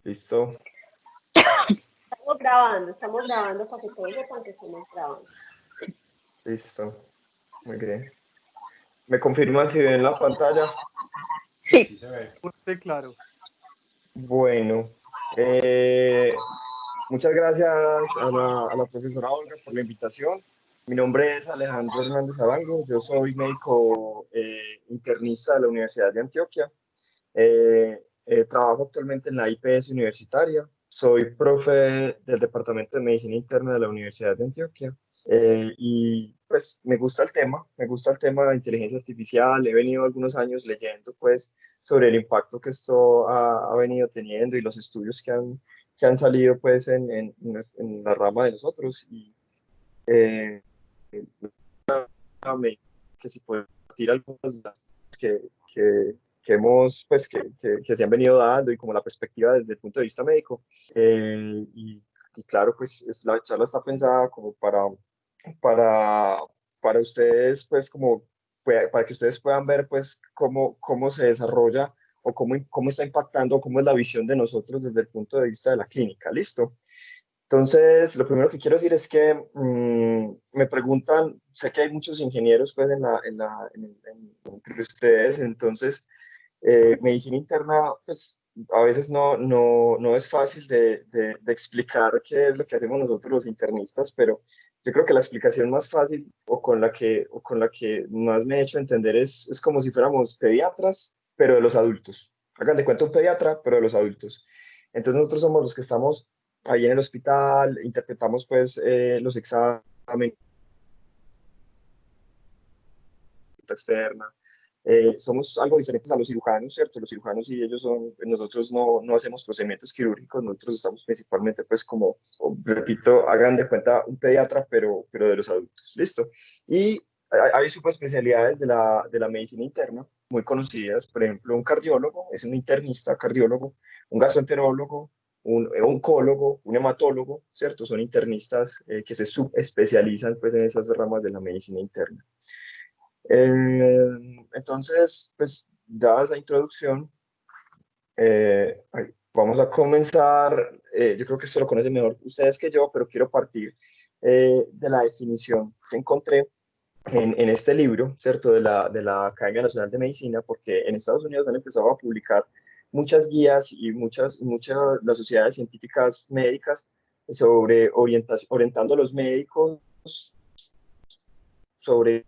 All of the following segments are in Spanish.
Listo, Estamos grabando para que todos sepan que estamos grabando. listo. Muy bien. ¿Me confirman si ven la pantalla? Sí, se ve. fuerte, claro. Bueno, eh, muchas gracias a la profesora Olga por la invitación. Mi nombre es Alejandro Hernández Arango. Yo soy médico internista de la Universidad de Antioquia. Trabajo actualmente en la IPS universitaria. Soy profe del Departamento de Medicina Interna de la Universidad de Antioquia. Y pues me gusta el tema de inteligencia artificial. He venido algunos años leyendo pues sobre el impacto que esto ha venido teniendo y los estudios que han salido pues en la rama de nosotros. Y que si puedo decir algunas de las que, que hemos, pues, que se han venido dando y como la perspectiva desde el punto de vista médico. Y claro, pues la charla está pensada como para, para ustedes, pues como para que ustedes puedan ver pues cómo se desarrolla o cómo está impactando, cómo es la visión de nosotros desde el punto de vista de la clínica. ¿Listo? Entonces, lo primero que quiero decir es que me preguntan, sé que hay muchos ingenieros pues entre ustedes, entonces medicina interna pues a veces no es fácil de explicar qué es lo que hacemos nosotros los internistas, pero yo creo que la explicación más fácil o con la que más me he hecho entender es como si fuéramos pediatras, pero de los adultos. Hagan de cuenta un pediatra, pero de los adultos. Entonces nosotros somos los que estamos ahí en el hospital, interpretamos pues los exámenes externa. Somos algo diferentes a los cirujanos, ¿cierto? Los cirujanos y ellos son, nosotros no hacemos procedimientos quirúrgicos, nosotros estamos principalmente pues como, repito, hagan de cuenta un pediatra, pero de los adultos, ¿listo? Y hay subespecialidades de la medicina interna muy conocidas, por ejemplo, un cardiólogo es un internista cardiólogo, un gastroenterólogo, un oncólogo, un hematólogo, ¿cierto? Son internistas que se subespecializan pues en esas ramas de la medicina interna. Entonces, pues, dada esa introducción, vamos a comenzar. Yo creo que esto lo conocen mejor ustedes que yo, pero quiero partir de la definición que encontré en este libro, ¿cierto? De la Academia Nacional de Medicina, porque en Estados Unidos han empezado a publicar muchas guías y muchas las sociedades científicas médicas sobre orientando a los médicos sobre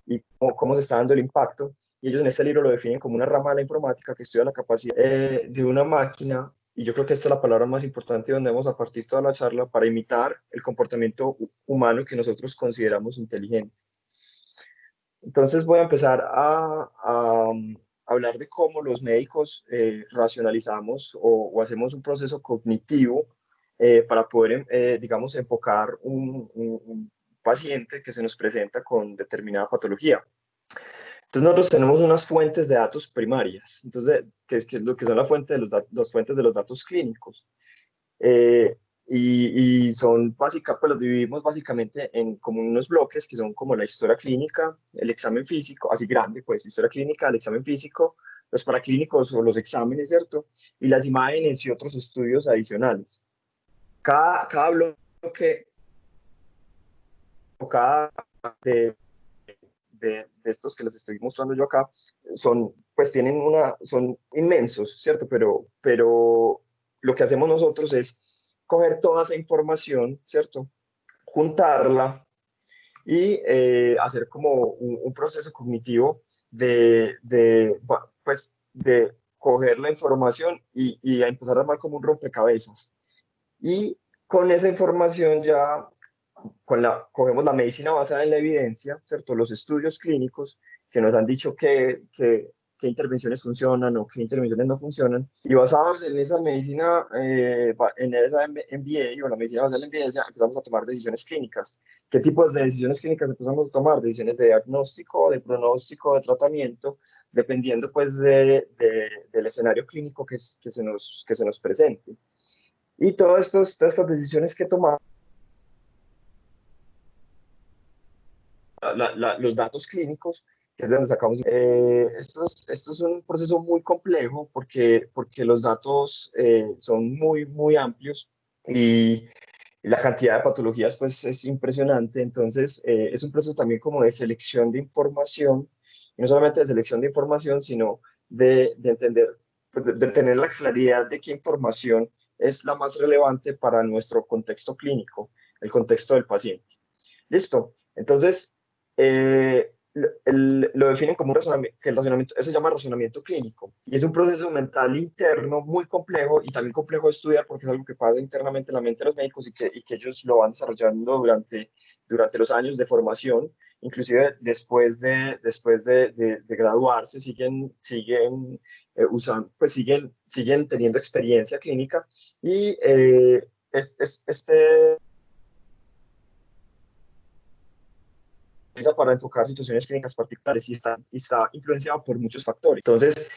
y cómo se está dando el impacto. Y ellos en este libro lo definen como una rama de la informática que estudia la capacidad de una máquina, y yo creo que esta es la palabra más importante donde vamos a partir toda la charla, para imitar el comportamiento humano que nosotros consideramos inteligente. Entonces voy a empezar a hablar de cómo los médicos racionalizamos o hacemos un proceso cognitivo para poder, digamos, enfocar un paciente que se nos presenta con determinada patología. Entonces nosotros tenemos unas fuentes de datos primarias, entonces, que es lo que son la fuente de las fuentes de los datos clínicos. Eh, y son básicas, pues los dividimos básicamente en como unos bloques que son como la historia clínica, el examen físico, así grande, pues historia clínica, el examen físico, los paraclínicos o los exámenes, ¿cierto? Y las imágenes y otros estudios adicionales. Cada bloque o cada de, de estos que les estoy mostrando yo acá pues son inmensos, ¿cierto? Pero lo que hacemos nosotros es coger toda esa información, ¿cierto? Juntarla y hacer como un proceso cognitivo pues, de coger la información y a empezar a armar como un rompecabezas. Y con esa información ya cogemos la medicina basada en la evidencia, ¿cierto? Los estudios clínicos que nos han dicho qué intervenciones funcionan o qué intervenciones no funcionan, y basados en esa medicina, en esa MBA o la medicina basada en la evidencia, empezamos a tomar decisiones clínicas. ¿Qué tipos de decisiones clínicas empezamos a tomar? Decisiones de diagnóstico, de pronóstico, de tratamiento, dependiendo pues del escenario clínico que se nos presente. Y todas estas decisiones que tomamos, los datos clínicos que es de donde sacamos. Esto es un proceso muy complejo porque los datos son muy amplios y la cantidad de patologías pues es impresionante. Entonces es un proceso también como de selección de información, y no solamente de selección de información, sino de entender, pues, de tener la claridad de qué información es la más relevante para nuestro contexto clínico, el contexto del paciente. Listo. Entonces, lo definen como un razonamiento, que el razonamiento, eso se llama razonamiento clínico. Y es un proceso mental interno muy complejo y también complejo de estudiar porque es algo que pasa internamente en la mente de los médicos y que ellos lo van desarrollando durante los años de formación. Inclusive después de graduarse, siguen usando, pues siguen teniendo experiencia clínica y este para enfocar situaciones clínicas particulares y está influenciado por muchos factores. Entonces,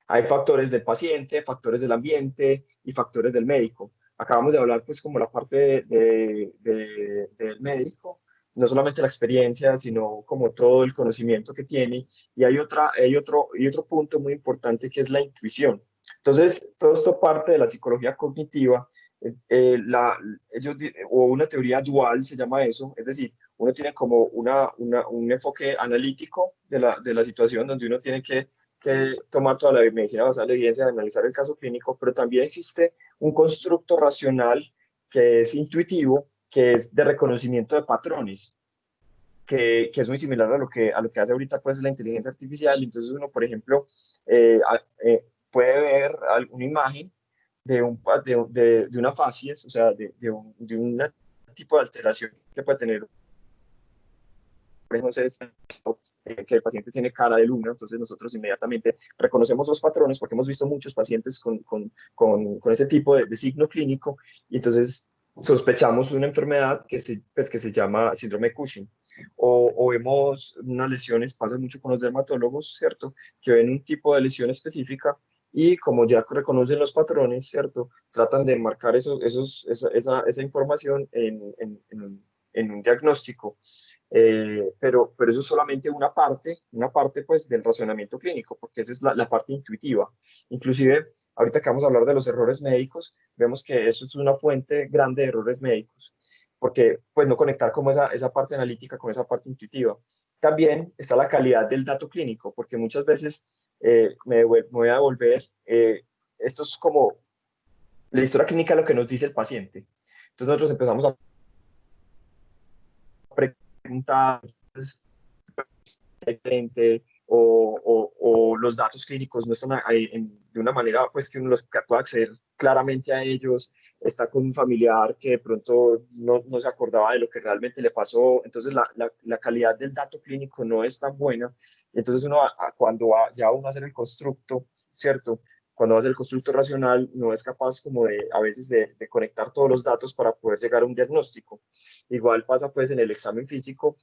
hay factores del paciente, factores del ambiente y factores del médico. Acabamos de hablar, pues, como la parte del médico, no solamente la experiencia, sino como todo el conocimiento que tiene. Y hay otro punto muy importante que es la intuición. Entonces, todo esto parte de la psicología cognitiva, o una teoría dual se llama eso, es decir, uno tiene como un enfoque analítico de la situación donde uno tiene que tomar toda la medicina basada en la evidencia, analizar el caso clínico, pero también existe un constructo racional que es intuitivo, que es de reconocimiento de patrones, que es muy similar a lo que hace ahorita pues la inteligencia artificial. Entonces uno, por ejemplo, puede ver una imagen de una facies, o sea, de un tipo de alteración que puede tener. Entonces, que el paciente tiene cara de luna, entonces nosotros inmediatamente reconocemos los patrones porque hemos visto muchos pacientes con ese tipo de signo clínico y entonces sospechamos una enfermedad pues, que se llama síndrome de Cushing. O vemos unas lesiones, pasa mucho con los dermatólogos, ¿cierto? Que ven un tipo de lesión específica y como ya reconocen los patrones, ¿cierto? Tratan de marcar esa información en un diagnóstico, pero eso es solamente una parte pues del razonamiento clínico, porque esa es la parte intuitiva. Inclusive, ahorita que vamos a hablar de los errores médicos, vemos que eso es una fuente grande de errores médicos, porque pues no conectar como esa parte analítica con esa parte intuitiva. También está la calidad del dato clínico, porque muchas veces me voy a volver, esto es como la historia clínica, lo que nos dice el paciente. Entonces nosotros empezamos a preguntar diferente o los datos clínicos no están ahí de una manera pues que uno los pueda acceder claramente a ellos, está con un familiar que de pronto no se acordaba de lo que realmente le pasó, entonces la calidad del dato clínico no es tan buena, entonces uno cuando va ya uno a hacer el constructo, ¿cierto? Cuando va a hacer el constructo racional, no es capaz como a veces de conectar todos los datos para poder llegar a un diagnóstico. Igual pasa pues en el examen físico,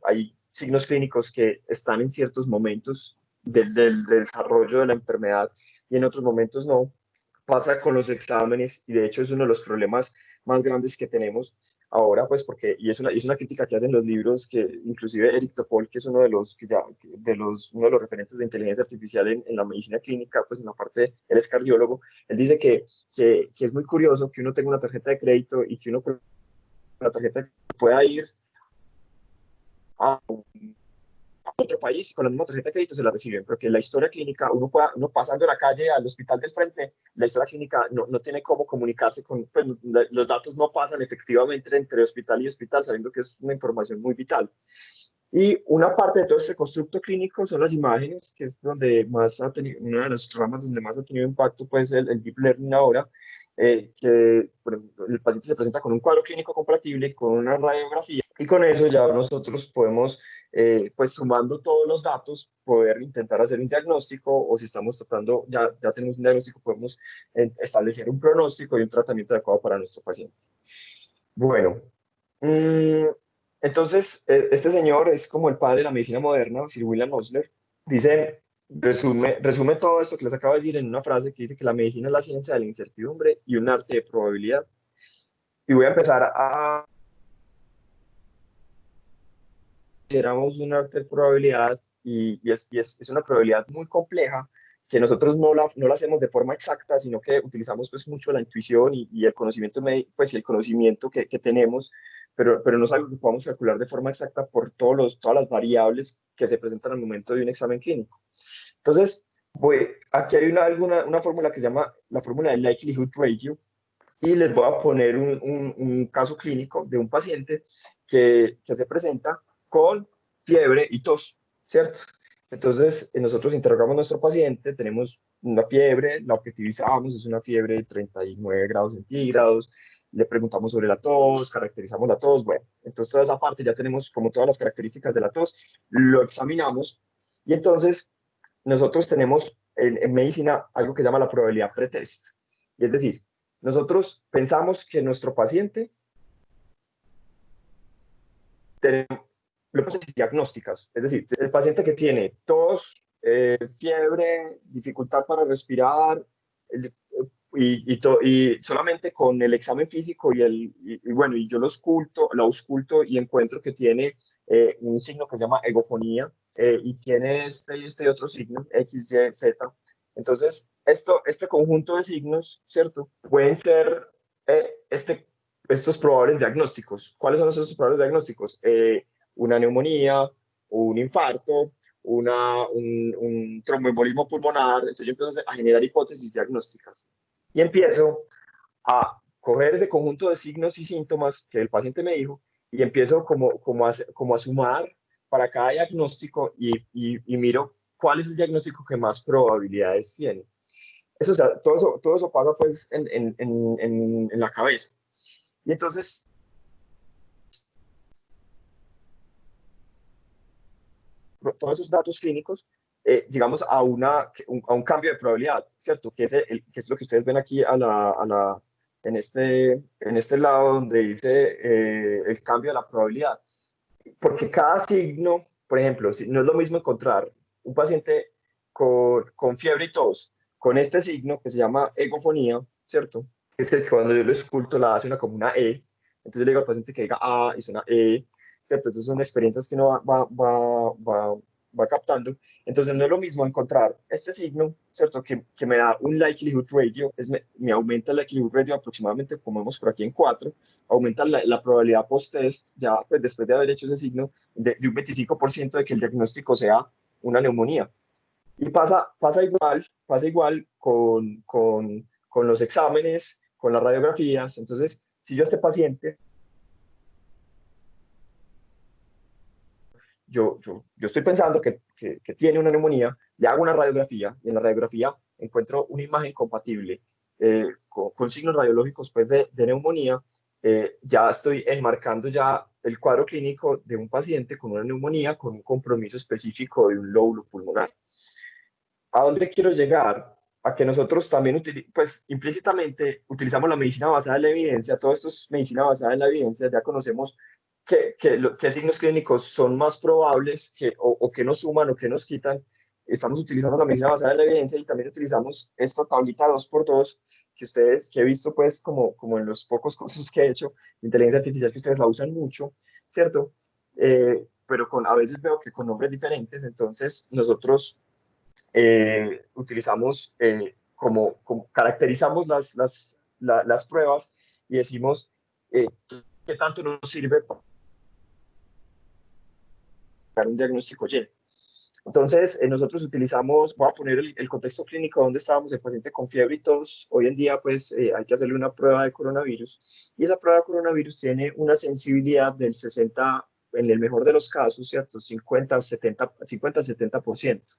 hay signos clínicos que están en ciertos momentos del desarrollo de la enfermedad y en otros momentos no. Pasa con los exámenes y de hecho es uno de los problemas más grandes que tenemos ahora, pues porque, y es una crítica que hacen los libros que inclusive Eric Topol, que es uno de los, uno de los referentes de inteligencia artificial en la medicina clínica, pues en la parte, él es cardiólogo, él dice que es muy curioso que uno tenga una tarjeta de crédito y que uno con la tarjeta pueda ir a otro país con la misma tarjeta de crédito se la reciben, porque la historia clínica, uno pasando la calle al hospital del frente, la historia clínica no tiene cómo comunicarse con, pues, los datos no pasan efectivamente entre hospital y hospital, sabiendo que es una información muy vital. Y una parte de todo este constructo clínico son las imágenes, que es donde más ha tenido, una de las ramas donde más ha tenido impacto, pues el Deep Learning ahora, que bueno, el paciente se presenta con un cuadro clínico compatible, con una radiografía, y con eso ya nosotros podemos, pues sumando todos los datos, poder intentar hacer un diagnóstico, o si estamos tratando, ya tenemos un diagnóstico, podemos establecer un pronóstico y un tratamiento adecuado para nuestro paciente. Bueno, mm, entonces, este señor es como el padre de la medicina moderna, Sir William Osler. Dice, resume todo esto que les acabo de decir en una frase que dice que la medicina es la ciencia de la incertidumbre y un arte de probabilidad. Y voy a empezar consideramos un arte de probabilidad y es una probabilidad muy compleja que nosotros no la hacemos de forma exacta, sino que utilizamos pues mucho la intuición y el conocimiento, pues, y el conocimiento que tenemos, pero no es algo que podamos calcular de forma exacta por todas las variables que se presentan al momento de un examen clínico. Entonces, aquí hay una fórmula que se llama la fórmula del likelihood ratio, y les voy a poner un caso clínico de un paciente que se presenta con fiebre y tos, ¿cierto? Entonces, nosotros interrogamos a nuestro paciente, tenemos una fiebre, la objetivizamos, es una fiebre de 39 grados centígrados, le preguntamos sobre la tos, caracterizamos la tos, bueno, entonces toda esa parte ya tenemos como todas las características de la tos, lo examinamos y entonces nosotros tenemos en medicina algo que se llama la probabilidad pretest. Y es decir, nosotros pensamos que nuestro paciente tiene hipótesis diagnósticas, es decir, el paciente que tiene tos, fiebre, dificultad para respirar, y solamente con el examen físico bueno, y yo lo ausculto y encuentro que tiene un signo que se llama egofonía, y tiene este otro signo, X, Y, Z. Entonces, este conjunto de signos, ¿cierto? Pueden ser estos probables diagnósticos. ¿Cuáles son esos probables diagnósticos? Una neumonía, un infarto, un tromboembolismo pulmonar. Entonces yo empiezo a generar hipótesis diagnósticas y empiezo a coger ese conjunto de signos y síntomas que el paciente me dijo y empiezo como a sumar para cada diagnóstico y miro cuál es el diagnóstico que más probabilidades tiene. Eso, o sea, todo eso pasa pues en la cabeza. Y entonces, todos esos datos clínicos, llegamos a un cambio de probabilidad, ¿cierto? Que es lo que ustedes ven aquí en este lado donde dice el cambio de la probabilidad. Porque cada signo, por ejemplo, no es lo mismo encontrar un paciente con fiebre y tos, con este signo que se llama egofonía, ¿cierto? Es que cuando yo lo esculto la hace una como una E, entonces yo le digo al paciente que diga A y suena E, ¿cierto? Entonces son experiencias que uno va captando. Entonces no es lo mismo encontrar este signo, ¿cierto? Que me da un likelihood ratio, me aumenta el likelihood ratio aproximadamente, como vemos por aquí, en 4, aumenta la probabilidad post-test, ya pues después de haber hecho ese signo, de un 25% de que el diagnóstico sea una neumonía. Y pasa igual con los exámenes, con las radiografías. Entonces, si yo a este paciente, yo estoy pensando que tiene una neumonía, le hago una radiografía y en la radiografía encuentro una imagen compatible con signos radiológicos pues, de neumonía, ya estoy enmarcando ya el cuadro clínico de un paciente con una neumonía con un compromiso específico de un lóbulo pulmonar. ¿A dónde quiero llegar? A que nosotros también, pues implícitamente utilizamos la medicina basada en la evidencia, todo esto es medicina basada en la evidencia, ya conocemos qué signos clínicos son más probables o que nos suman o que nos quitan. Estamos utilizando la medicina basada en la evidencia y también utilizamos esta tablita 2x2 que he visto pues como en los pocos cursos que he hecho de inteligencia artificial que ustedes la usan mucho, ¿cierto? Pero a veces veo que con nombres diferentes, entonces nosotros utilizamos caracterizamos las pruebas y decimos qué tanto nos sirve para dar un diagnóstico Y. Entonces, nosotros utilizamos, voy a poner el contexto clínico donde estábamos, el paciente con fiebre y tos. Hoy en día, pues, hay que hacerle una prueba de coronavirus y esa prueba de coronavirus tiene una sensibilidad del 60, en el mejor de los casos, ¿cierto? 50 al 70%.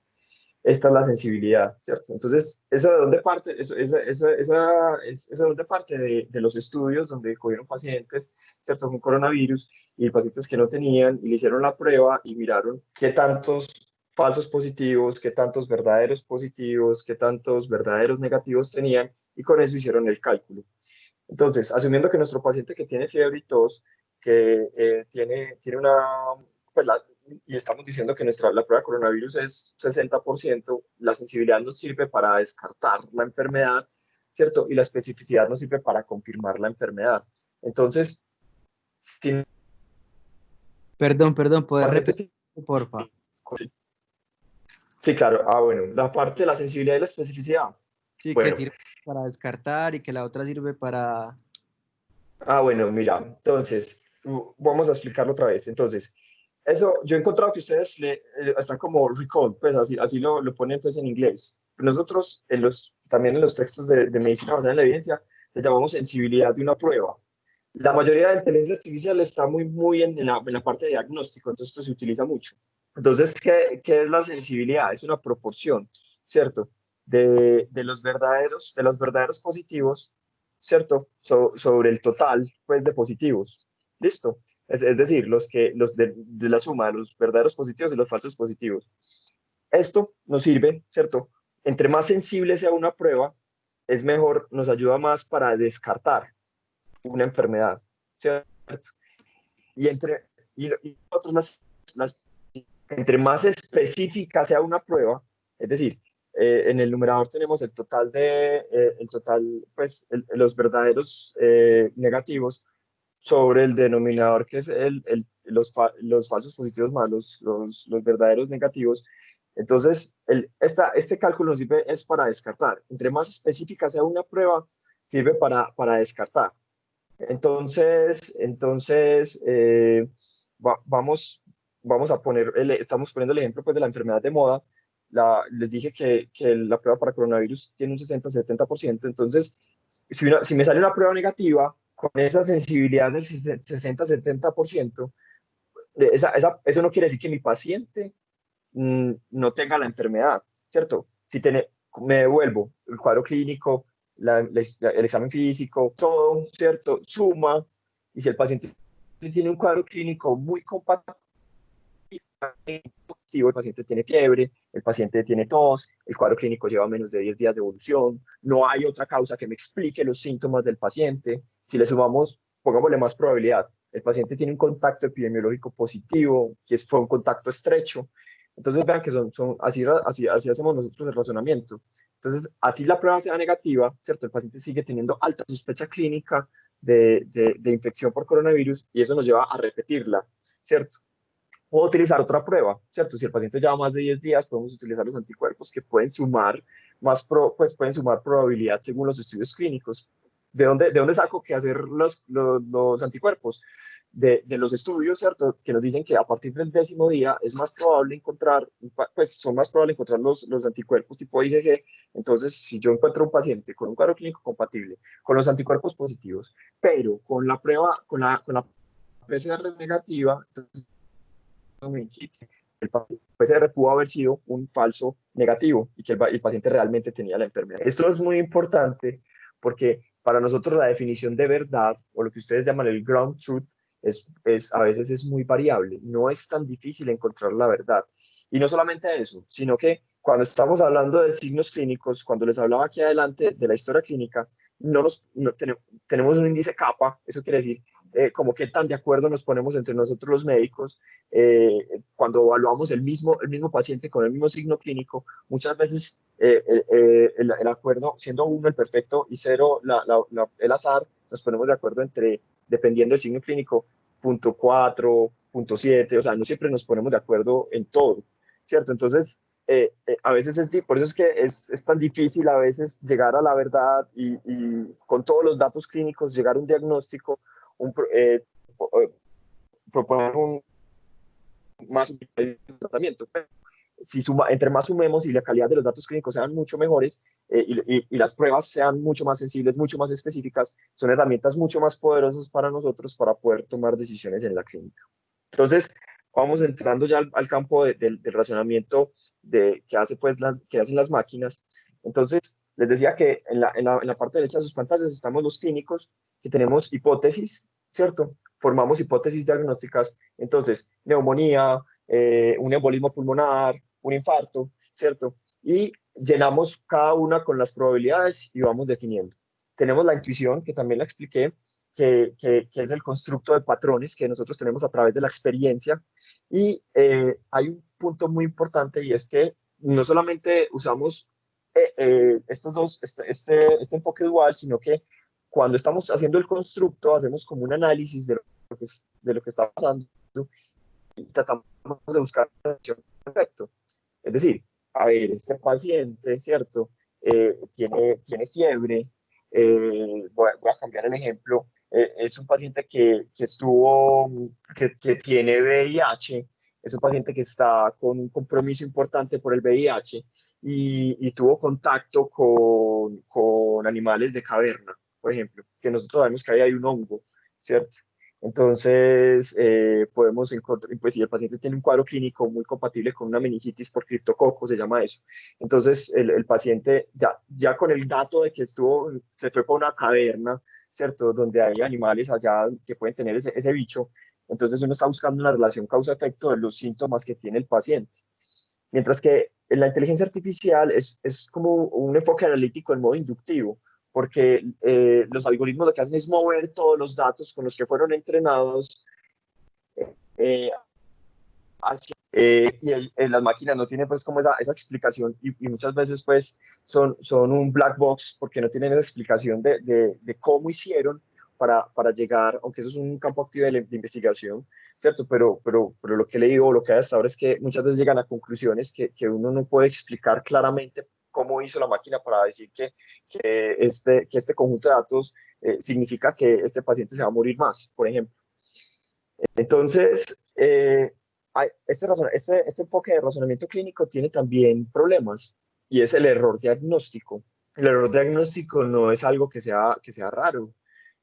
Esta es la sensibilidad, ¿cierto? Entonces, ¿eso de dónde parte? Eso de dónde parte de los estudios donde cogieron pacientes, ¿cierto? Con coronavirus y pacientes que no tenían y le hicieron la prueba y miraron qué tantos falsos positivos, qué tantos verdaderos positivos, qué tantos verdaderos negativos tenían y con eso hicieron el cálculo. Entonces, asumiendo que nuestro paciente que tiene fiebre y tos, que tiene pues y estamos diciendo que la prueba de coronavirus es 60%, la sensibilidad nos sirve para descartar la enfermedad, ¿cierto? Y la especificidad nos sirve para confirmar la enfermedad. Entonces, si Perdón, ¿puedes Paciente- repetir, porfa? Sí, claro. Bueno, la parte de la sensibilidad y la especificidad. Sí, que Bueno, sirve para descartar y que la otra sirve para... bueno, mira, entonces, vamos a explicarlo otra vez. Entonces, eso, yo he encontrado que ustedes están como recall, pues así lo ponen pues en inglés. Nosotros, también en los textos de medicina basada en la evidencia, le llamamos sensibilidad de una prueba. La mayoría de la inteligencia artificial está muy en la parte de diagnóstico, entonces esto se utiliza mucho. Entonces, ¿qué es la sensibilidad? Es una proporción, ¿cierto? De los verdaderos positivos, ¿cierto? Sobre el total, pues, de positivos. ¿Listo? Es decir, los de la suma de los verdaderos positivos y los falsos positivos. Esto nos sirve, ¿cierto? Entre más sensible sea una prueba, es mejor, nos ayuda más para descartar una enfermedad, ¿cierto? Y nosotros entre más específica sea una prueba, es decir, en el numerador tenemos pues, los verdaderos negativos sobre el denominador que es los falsos positivos más los verdaderos negativos. Entonces, este cálculo nos sirve es para descartar. Entre más específica sea una prueba, sirve para descartar. Entonces, vamos a poner, estamos poniendo el ejemplo pues, de la enfermedad de moda. Les dije que la prueba para coronavirus tiene un 60-70%. Entonces, si me sale una prueba negativa con esa sensibilidad del 60-70%, eso no quiere decir que mi paciente no tenga la enfermedad, ¿cierto? Me devuelvo el cuadro clínico, el examen físico, todo, ¿cierto? Suma, y si el paciente tiene un cuadro clínico muy compatible, el paciente tiene fiebre, el paciente tiene tos, el cuadro clínico lleva menos de 10 días de evolución, no hay otra causa que me explique los síntomas del paciente. Si le sumamos, pongámosle más probabilidad, el paciente tiene un contacto epidemiológico positivo, fue un contacto estrecho. Entonces vean que así hacemos nosotros el razonamiento. Entonces, así la prueba sea negativa, ¿cierto? El paciente sigue teniendo alta sospecha clínica de infección por coronavirus y eso nos lleva a repetirla, ¿cierto? O utilizar otra prueba, ¿cierto? Si el paciente lleva más de 10 días, podemos utilizar los anticuerpos que pueden sumar pues pueden sumar probabilidad según los estudios clínicos. ¿De dónde saco que hacer los anticuerpos? De los estudios, ¿cierto? Que nos dicen que a partir del 10.º día es más probable encontrar, pues son más probable encontrar los anticuerpos tipo IgG. Entonces, si yo encuentro un paciente con un cuadro clínico compatible, con los anticuerpos positivos, pero con la prueba, con la PCR negativa, entonces el PCR pudo haber sido un falso negativo y que el paciente realmente tenía la enfermedad. Esto es muy importante porque para nosotros la definición de verdad, o lo que ustedes llaman el ground truth, a veces es muy variable. No es tan difícil encontrar la verdad. Y no solamente eso, sino que cuando estamos hablando de signos clínicos, cuando les hablaba aquí adelante de la historia clínica, tenemos un índice kappa. Eso quiere decir como qué tan de acuerdo nos ponemos entre nosotros los médicos cuando evaluamos el mismo paciente con el mismo signo clínico. Muchas veces el acuerdo, siendo uno el perfecto y cero el azar, nos ponemos de acuerdo dependiendo del signo clínico, 0.4, 0.7, o sea, no siempre nos ponemos de acuerdo en todo, ¿cierto? Entonces, a veces por eso es que es tan difícil a veces llegar a la verdad y con todos los datos clínicos llegar a un diagnóstico, proponer más tratamiento. Entre más sumemos y la calidad de los datos clínicos sean mucho mejores y las pruebas sean mucho más sensibles, mucho más específicas, son herramientas mucho más poderosas para nosotros para poder tomar decisiones en la clínica. Entonces, vamos entrando ya al campo del razonamiento que hacen las máquinas. Entonces, les decía que en la parte derecha de sus pantallas estamos los clínicos, que tenemos hipótesis, ¿cierto? Formamos hipótesis diagnósticas. Entonces, neumonía, un embolismo pulmonar, un infarto, ¿cierto? Y llenamos cada una con las probabilidades y vamos definiendo. Tenemos la intuición, que también la expliqué, que es el constructo de patrones que nosotros tenemos a través de la experiencia. Y hay un punto muy importante y es que no solamente usamos este enfoque dual, sino que cuando estamos haciendo el constructo hacemos como un análisis de lo que está pasando tratamos de buscar la relación perfecta. Es decir, a ver, este paciente, ¿cierto? Tiene fiebre, voy a cambiar el ejemplo, es un paciente que tiene VIH, es un paciente que está con un compromiso importante por el VIH y tuvo contacto con animales de caverna, por ejemplo, que nosotros sabemos que ahí hay un hongo, ¿cierto? Entonces, podemos encontrar, pues si el paciente tiene un cuadro clínico muy compatible con una meningitis por criptococo, se llama eso. Entonces, el paciente ya con el dato de que se fue para una caverna, ¿cierto? Donde hay animales allá que pueden tener ese bicho. Entonces, uno está buscando una relación causa-efecto de los síntomas que tiene el paciente. Mientras que en la inteligencia artificial es como un enfoque analítico en modo inductivo, porque los algoritmos lo que hacen es mover todos los datos con los que fueron entrenados eh, las máquinas no tienen pues como esa explicación y muchas veces pues son un black box porque no tienen esa explicación de cómo hicieron para llegar, aunque eso es un campo activo de investigación, ¿cierto? Pero lo que he leído o lo que hay hasta ahora es que muchas veces llegan a conclusiones que uno no puede explicar claramente cómo hizo la máquina para decir que este conjunto de datos significa que este paciente se va a morir más, por ejemplo. Entonces, este enfoque de razonamiento clínico tiene también problemas y es el error diagnóstico. El error diagnóstico no es algo que sea raro.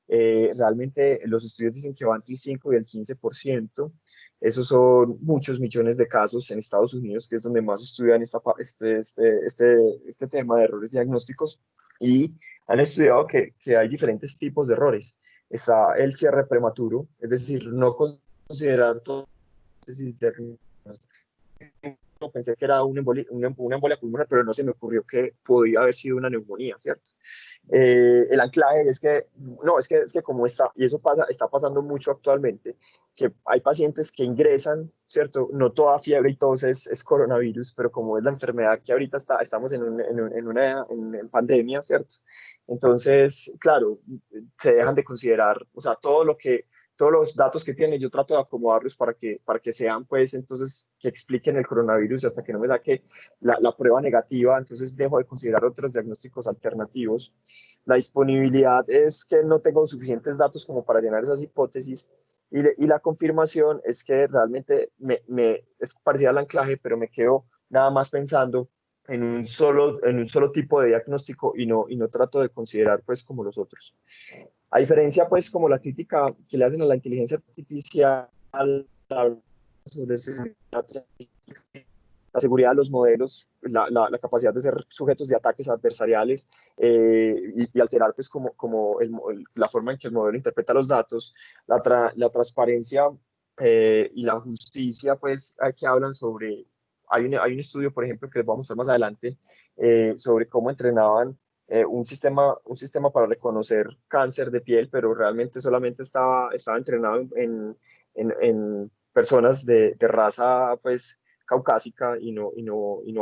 Realmente los estudios dicen que va entre el 5 y el 15%. Esos son muchos millones de casos en Estados Unidos, que es donde más estudian este tema de errores diagnósticos. Y han estudiado que hay diferentes tipos de errores. Está el cierre prematuro, es decir, no considerar todo no pensé que era una embolia pulmonar, pero no se me ocurrió que podía haber sido una neumonía, ¿cierto? El anclaje es que, no, es que como está, y eso está pasando mucho actualmente, que hay pacientes que ingresan, ¿cierto? No toda fiebre y tos es coronavirus, pero como es la enfermedad que ahorita estamos en pandemia, ¿cierto? Entonces, claro, se dejan de considerar, o sea, todos los datos que tiene, yo trato de acomodarlos para que sean, pues, entonces, que expliquen el coronavirus hasta que no me saque la prueba negativa, entonces dejo de considerar otros diagnósticos alternativos. La disponibilidad es que no tengo suficientes datos como para llenar esas hipótesis y la confirmación es que realmente es parecida al anclaje, pero me quedo nada más pensando en un solo tipo de diagnóstico y no trato de considerar, pues, como los otros. A diferencia, pues, como la crítica que le hacen a la inteligencia artificial sobre la seguridad de los modelos, la capacidad de ser sujetos de ataques adversariales y alterar, pues, la forma en que el modelo interpreta los datos, la transparencia y la justicia, pues, que hablan sobre. Hay un estudio, por ejemplo, que les voy a mostrar más adelante, sobre cómo entrenaban un sistema para reconocer cáncer de piel, pero realmente solamente estaba entrenado en personas de raza, pues, caucásica y no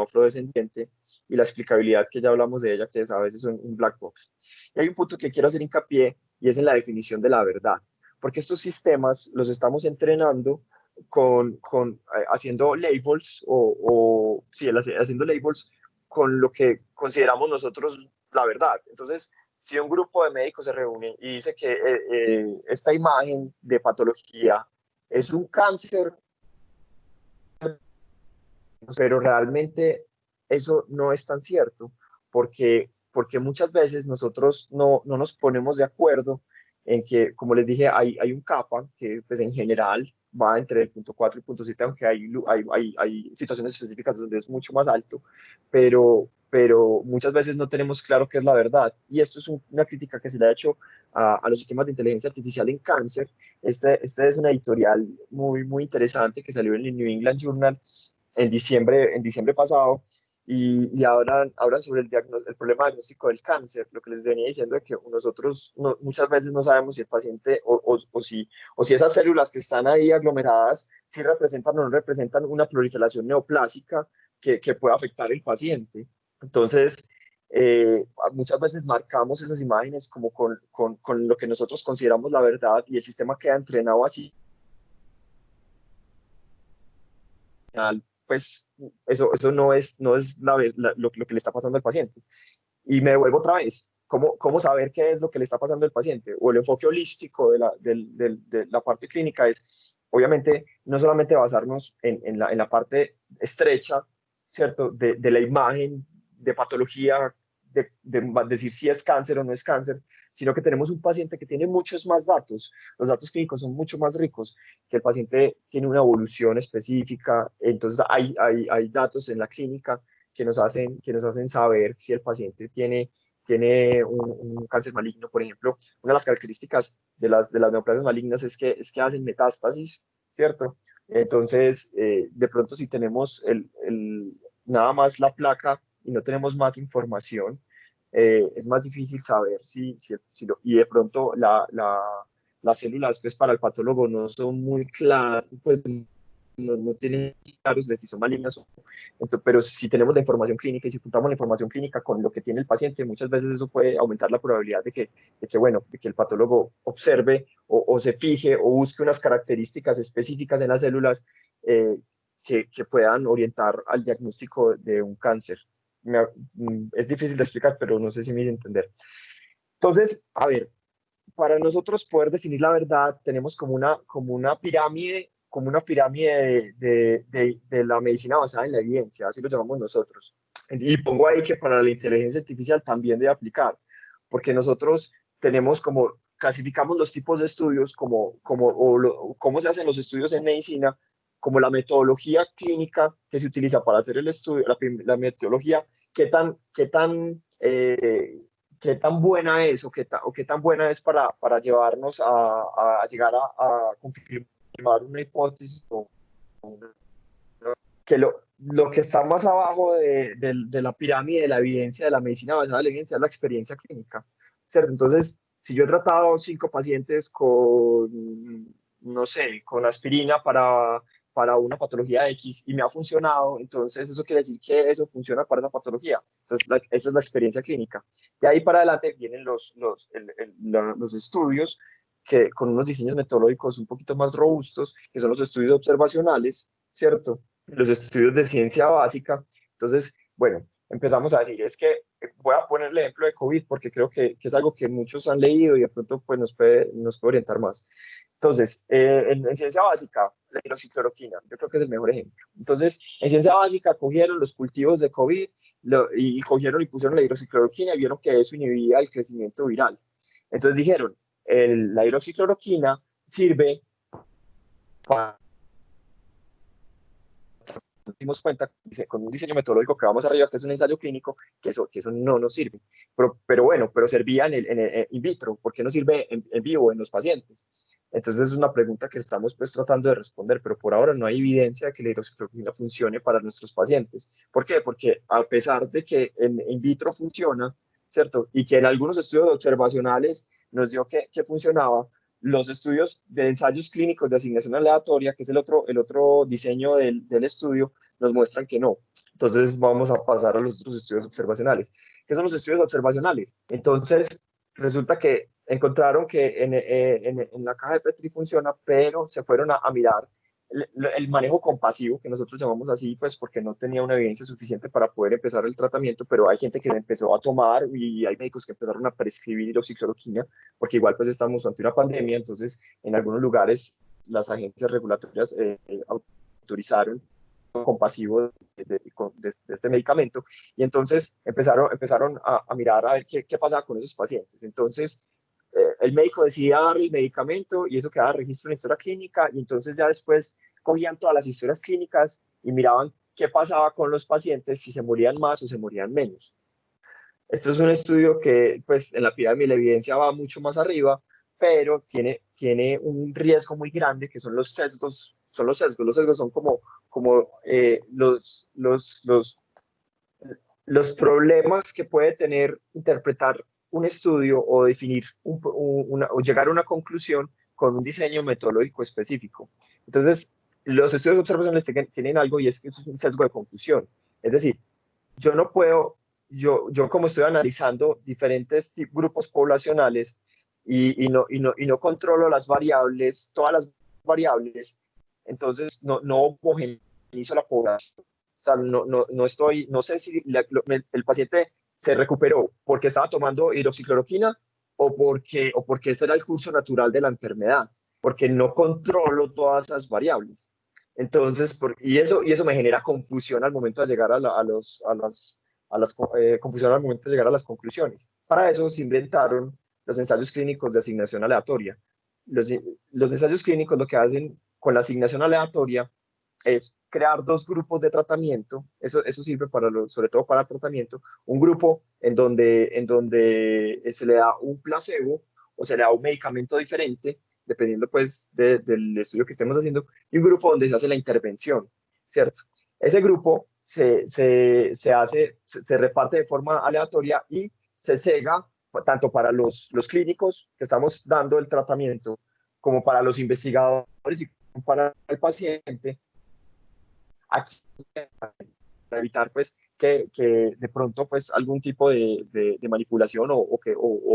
afrodescendiente, y la explicabilidad que ya hablamos de ella, que es a veces un black box. Y hay un punto que quiero hacer hincapié, y es en la definición de la verdad, porque estos sistemas los estamos entrenando haciendo labels, sí, haciendo labels con lo que consideramos nosotros la verdad. Entonces, si un grupo de médicos se reúne y dice que esta imagen de patología es un cáncer, pero realmente eso no es tan cierto, porque muchas veces nosotros no nos ponemos de acuerdo en que, como les dije, hay un kappa que, pues, en general va entre el punto 4 y el punto 7, aunque hay situaciones específicas donde es mucho más alto, pero muchas veces no tenemos claro qué es la verdad. Y esto es una crítica que se le ha hecho a los sistemas de inteligencia artificial en cáncer. Este es una editorial muy, muy interesante que salió en el New England Journal en diciembre pasado, y ahora sobre el problema diagnóstico del cáncer, lo que les venía diciendo es que nosotros muchas veces no sabemos si el paciente o si esas células que están ahí aglomeradas, si representan o no representan una proliferación neoplásica que puede afectar al paciente. Entonces, muchas veces marcamos esas imágenes como con lo que nosotros consideramos la verdad y el sistema queda entrenado así pues eso no es lo que le está pasando al paciente. Y me devuelvo otra vez. ¿Cómo saber qué es lo que le está pasando al paciente? O el enfoque holístico de la parte clínica es, obviamente, no solamente basarnos en la parte estrecha, ¿cierto? De la imagen, de patología, de decir si es cáncer o no es cáncer, sino que tenemos un paciente que tiene muchos más datos. Los datos clínicos son mucho más ricos, que el paciente tiene una evolución específica. Entonces, hay datos en la clínica que nos hacen saber si el paciente tiene un cáncer maligno. Por ejemplo, una de las características de las neoplasias malignas es que hacen metástasis, ¿cierto? Entonces, de pronto si tenemos nada más la placa y no tenemos más información, es más difícil saber y de pronto las células, pues para el patólogo no son muy claras, pues no tienen claros de si son malignas pero si tenemos la información clínica y si juntamos la información clínica con lo que tiene el paciente, muchas veces eso puede aumentar la probabilidad de que el patólogo observe o se fije o busque unas características específicas en las células que puedan orientar al diagnóstico de un cáncer. Es difícil de explicar, pero no sé si me hice entender. Entonces, a ver, para nosotros poder definir la verdad, tenemos como una pirámide de la medicina basada en la evidencia, así lo llamamos nosotros. Y pongo ahí que para la inteligencia artificial también debe aplicar, porque nosotros clasificamos los tipos de estudios cómo se hacen los estudios en medicina, como la metodología clínica que se utiliza para hacer el estudio, la metodología, qué tan buena es o qué tan buena es para llevarnos a llegar a confirmar una hipótesis que lo que está más abajo de la pirámide de la evidencia, de la medicina basada en la evidencia, es la experiencia clínica, ¿cierto? Entonces, si yo he tratado 5 pacientes no sé, con aspirina para una patología X y me ha funcionado, entonces eso quiere decir que eso funciona para esa patología. Entonces, esa es la experiencia clínica. De ahí para adelante vienen los estudios con unos diseños metodológicos un poquito más robustos, que son los estudios observacionales, ¿cierto? Los estudios de ciencia básica. Entonces, bueno, empezamos a decir, es que voy a poner el ejemplo de COVID porque creo que es algo que muchos han leído y de pronto pues, nos puede orientar más. Entonces, en ciencia básica, la hidroxicloroquina, yo creo que es el mejor ejemplo. Entonces, en ciencia básica cogieron los cultivos de COVID y cogieron y pusieron la hidroxicloroquina y vieron que eso inhibía el crecimiento viral. Entonces dijeron, la hidroxicloroquina sirve para nos dimos cuenta con un diseño metodológico que vamos arriba, que es un ensayo clínico, que eso no nos sirve. Pero servía in vitro, ¿por qué no sirve en vivo, en los pacientes? Entonces es una pregunta que estamos pues tratando de responder, pero por ahora no hay evidencia de que la hidroxicloroquina funcione para nuestros pacientes. ¿Por qué? Porque a pesar de que en in vitro funciona, ¿cierto? Y que en algunos estudios observacionales nos dio que funcionaba, los estudios de ensayos clínicos de asignación aleatoria, que es el otro diseño del estudio, nos muestran que no. Entonces vamos a pasar a los otros estudios observacionales. ¿Qué son los estudios observacionales? Entonces resulta que encontraron que en la caja de Petri funciona, pero se fueron a mirar el manejo compasivo, que nosotros llamamos así, pues porque no tenía una evidencia suficiente para poder empezar el tratamiento, pero hay gente que empezó a tomar y hay médicos que empezaron a prescribir hidroxicloroquina, porque igual pues estamos ante una pandemia, entonces en algunos lugares las agencias regulatorias autorizaron compasivo de este medicamento y entonces empezaron a mirar a ver qué pasaba con esos pacientes. Entonces, el médico decidía darle el medicamento y eso quedaba registro en la historia clínica y entonces ya después cogían todas las historias clínicas y miraban qué pasaba con los pacientes, si se morían más o se morían menos. Esto es un estudio que pues en la pirámide de la evidencia va mucho más arriba, pero tiene un riesgo muy grande que son los sesgos. Los sesgos son como los problemas que puede tener interpretar un estudio o definir o llegar a una conclusión con un diseño metodológico específico. Entonces, los estudios observacionales tienen algo y es que es un sesgo de confusión. Es decir, yo no puedo, yo como estoy analizando diferentes grupos poblacionales y no controlo las variables, todas las variables, entonces no homogeneizo inicio la población. O sea, no sé si el paciente se recuperó porque estaba tomando hidroxicloroquina o porque ese era el curso natural de la enfermedad, porque no controlo todas esas variables. Entonces, y eso me genera confusión al momento de llegar confusión al momento de llegar a las conclusiones. Para eso se inventaron los ensayos clínicos de asignación aleatoria. Los, los ensayos clínicos lo que hacen con la asignación aleatoria es crear dos grupos de tratamiento, eso sirve sobre todo para tratamiento, un grupo en donde se le da un placebo o se le da un medicamento diferente, dependiendo pues del estudio que estemos haciendo, y un grupo donde se hace la intervención, ¿cierto? Ese grupo se reparte de forma aleatoria y se cega tanto para los clínicos que estamos dando el tratamiento, como para los investigadores y para el paciente, aquí, para evitar pues que de pronto pues algún tipo de manipulación o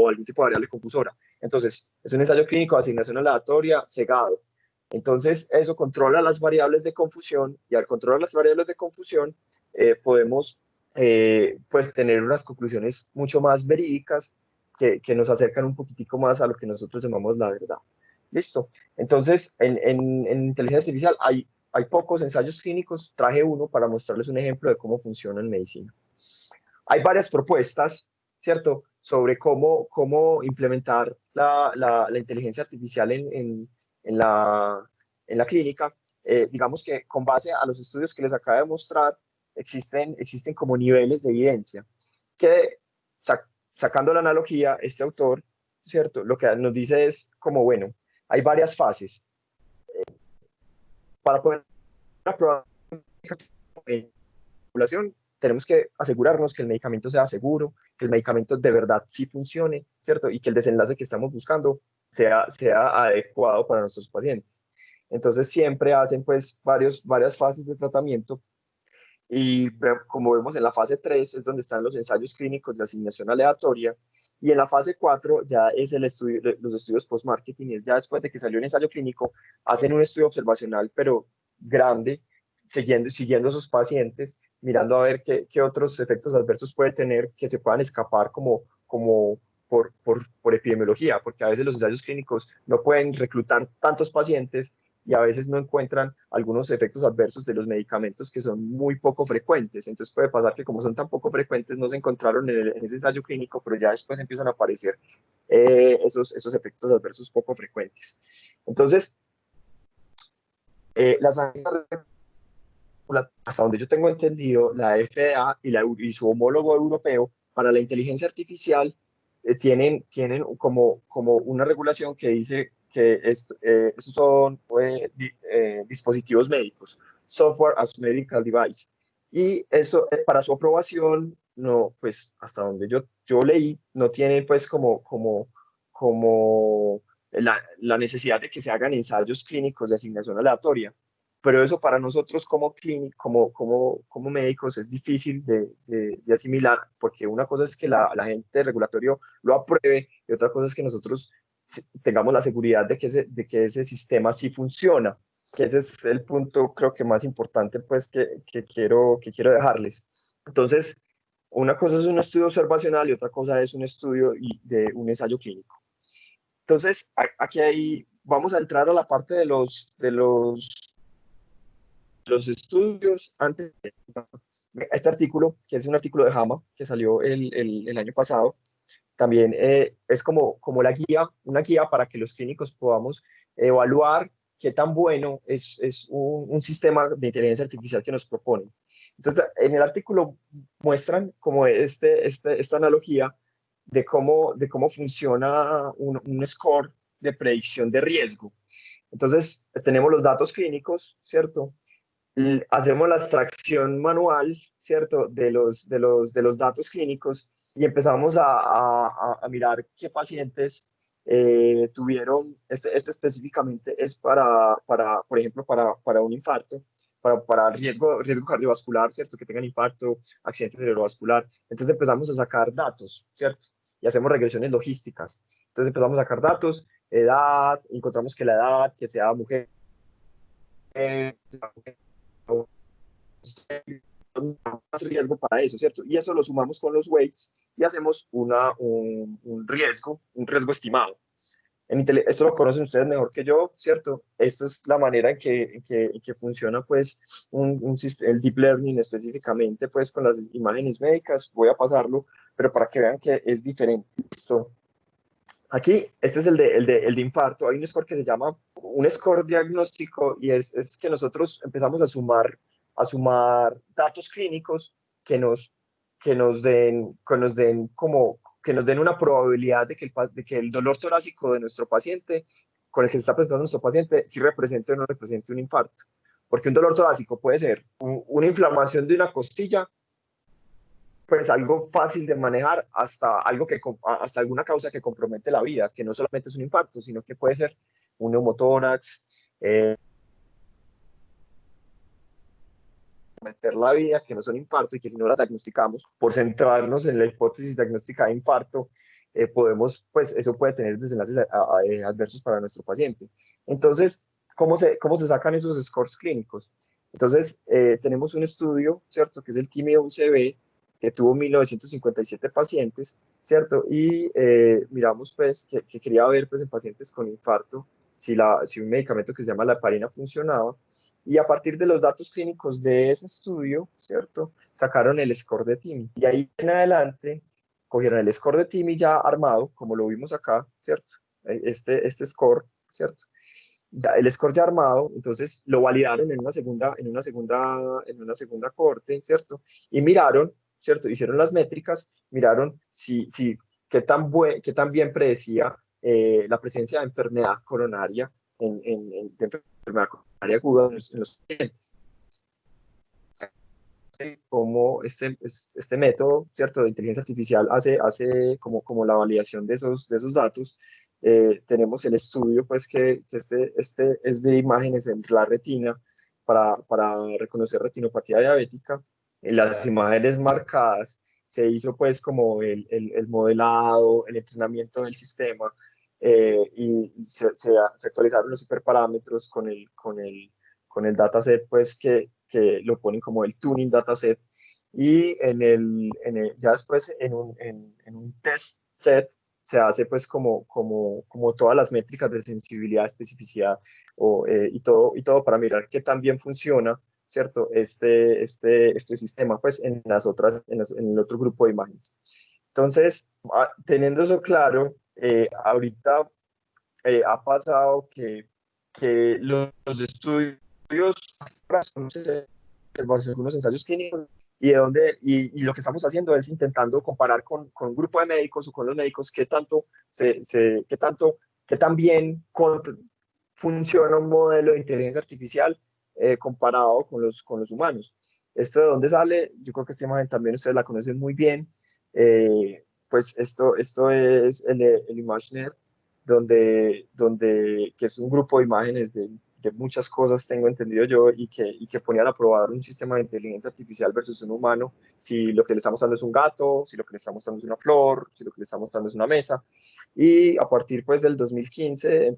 algún tipo de variable confusora. Entonces, es un ensayo clínico de asignación aleatoria cegado. Entonces, eso controla las variables de confusión y al controlar las variables de confusión podemos pues tener unas conclusiones mucho más verídicas que nos acercan un poquitico más a lo que nosotros llamamos la verdad. Listo. Entonces, en inteligencia artificial hay pocos ensayos clínicos, traje uno para mostrarles un ejemplo de cómo funciona en medicina. Hay varias propuestas, ¿cierto?, sobre cómo implementar la inteligencia artificial en la clínica. Digamos que con base a los estudios que les acabo de mostrar, existen como niveles de evidencia, que sacando la analogía, este autor, ¿cierto?, lo que nos dice es como, bueno, hay varias fases. Para poder aprobar la población, tenemos que asegurarnos que el medicamento sea seguro, que el medicamento de verdad sí funcione, ¿cierto? Y que el desenlace que estamos buscando sea adecuado para nuestros pacientes. Entonces siempre hacen pues varias fases de tratamiento y como vemos en la fase 3 es donde están los ensayos clínicos de asignación aleatoria y en la fase 4 ya es los estudios post-marketing, es ya después de que salió un ensayo clínico, hacen un estudio observacional pero grande, siguiendo a sus pacientes, mirando a ver qué otros efectos adversos puede tener que se puedan escapar como por epidemiología, porque a veces los ensayos clínicos no pueden reclutar tantos pacientes y a veces no encuentran algunos efectos adversos de los medicamentos que son muy poco frecuentes. Entonces puede pasar que como son tan poco frecuentes no se encontraron en ese ensayo clínico, pero ya después empiezan a aparecer esos efectos adversos poco frecuentes. Entonces, las hasta donde yo tengo entendido, la FDA y su homólogo europeo para la inteligencia artificial tienen como una regulación que dice que estos son dispositivos médicos, software as medical device. Y eso, para su aprobación, no, pues hasta donde yo leí, no tienen pues como la necesidad de que se hagan ensayos clínicos de asignación aleatoria, pero eso para nosotros como médicos es difícil de asimilar, porque una cosa es que la gente regulatorio lo apruebe y otra cosa es que nosotros tengamos la seguridad de que ese sistema sí funciona, que ese es el punto creo que más importante pues que quiero dejarles. Entonces, una cosa es un estudio observacional y otra cosa es un estudio de un ensayo clínico. Entonces, vamos a entrar a la parte de los estudios antes de este artículo, que es un artículo de JAMA, que salió el año pasado, también es como una guía para que los clínicos podamos evaluar qué tan bueno es un sistema de inteligencia artificial que nos proponen. Entonces, en el artículo muestran como esta analogía de cómo funciona un score de predicción de riesgo. Entonces, tenemos los datos clínicos, ¿cierto? Hacemos la extracción manual, ¿cierto?, de los datos clínicos y empezamos a mirar qué pacientes tuvieron, este específicamente es por ejemplo, para un infarto, para riesgo cardiovascular, ¿cierto?, que tengan infarto, accidente cerebrovascular. Entonces empezamos a sacar datos, ¿cierto? Y hacemos regresiones logísticas. Entonces empezamos a sacar datos, encontramos que la edad, que sea mujer, más riesgo para eso, ¿cierto? Y eso lo sumamos con los weights y hacemos un riesgo estimado. Esto lo conocen ustedes mejor que yo, ¿cierto? Esto es la manera en que funciona, pues, el deep learning específicamente, pues, con las imágenes médicas. Voy a pasarlo, pero para que vean que es diferente. Listo. Aquí, este es el de infarto. Hay un score que se llama un score diagnóstico y es que nosotros empezamos a sumar datos clínicos que nos den una probabilidad de que el dolor torácico de nuestro paciente, con el que se está presentando nuestro paciente, sí represente o no represente un infarto. Porque un dolor torácico puede ser una inflamación de una costilla, pues algo fácil de manejar, hasta alguna causa que compromete la vida, que no solamente es un infarto, sino que puede ser un neumotórax, comprometer la vida, que no son infarto y que si no las diagnosticamos, por centrarnos en la hipótesis diagnóstica de infarto, pues eso puede tener desenlaces adversos para nuestro paciente. Entonces, ¿cómo se sacan esos scores clínicos? Entonces, tenemos un estudio, ¿cierto? Que es el TIMI-11B, que tuvo 1957 pacientes, ¿cierto? Y miramos, pues, que quería ver, pues, en pacientes con infarto, si un medicamento que se llama la heparina funcionaba. Y a partir de los datos clínicos de ese estudio, ¿cierto? Sacaron el score de TIMI. Y ahí en adelante cogieron el score de TIMI ya armado, como lo vimos acá, ¿cierto? Este score, ¿cierto? Ya, el score ya armado, entonces lo validaron en una segunda corte, ¿cierto? Y miraron, ¿cierto? Hicieron las métricas, miraron qué tan bien predecía la presencia de enfermedad coronaria, de enfermedad coronaria aguda en los pacientes. Como este método, ¿cierto?, de inteligencia artificial hace como la validación de esos datos. Tenemos el estudio, pues, que este es de imágenes en la retina para reconocer retinopatía diabética. En las imágenes marcadas se hizo, pues, como el modelado, el entrenamiento del sistema, y se actualizaron los hiperparámetros con el dataset, pues, que lo ponen como el tuning dataset, y ya después en un test set se hace, pues, como todas las métricas de sensibilidad, especificidad, y todo para mirar qué tan bien funciona, ¿cierto? Este sistema, pues, en el otro grupo de imágenes. Entonces, teniendo eso claro, ahorita ha pasado que los estudios, algunos ensayos clínicos, y lo que estamos haciendo es intentando comparar con un grupo de médicos o con los médicos qué tan bien funciona un modelo de inteligencia artificial comparado con los humanos. ¿Esto de dónde sale? Yo creo que esta imagen también ustedes la conocen muy bien. Pues esto es el ImageNet, que es un grupo de imágenes de muchas cosas, tengo entendido yo, y que ponían a probar un sistema de inteligencia artificial versus un humano, si lo que le estamos dando es un gato, si lo que le estamos dando es una flor, si lo que le estamos dando es una mesa. Y a partir, pues, del 2015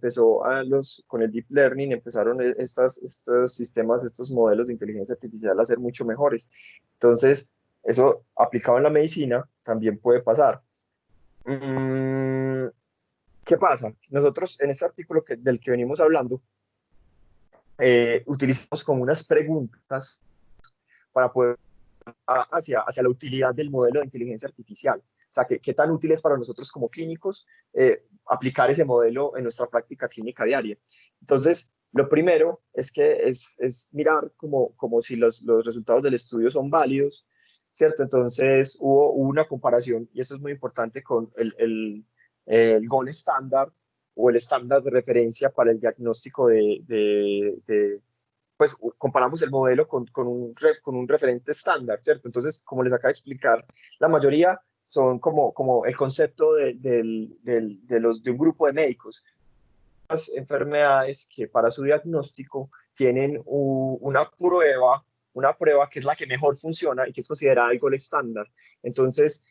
con el Deep Learning empezaron estos sistemas, estos modelos de inteligencia artificial a ser mucho mejores. Entonces, eso aplicado en la medicina también puede pasar. ¿Qué pasa? Nosotros en este artículo del que venimos hablando, utilizamos como unas preguntas para poder hacia la utilidad del modelo de inteligencia artificial. O sea, qué tan útil es para nosotros como clínicos aplicar ese modelo en nuestra práctica clínica diaria. Entonces, lo primero es que es mirar como si los resultados del estudio son válidos, ¿cierto? Entonces, hubo una comparación, y eso es muy importante, con el gold standard, o el estándar de referencia para el diagnóstico pues comparamos el modelo con un referente estándar, ¿cierto? Entonces, como les acabo de explicar, la mayoría son como el concepto de un grupo de médicos. Las enfermedades que para su diagnóstico tienen una prueba que es la que mejor funciona y que es considerada el gold estándar. Entonces,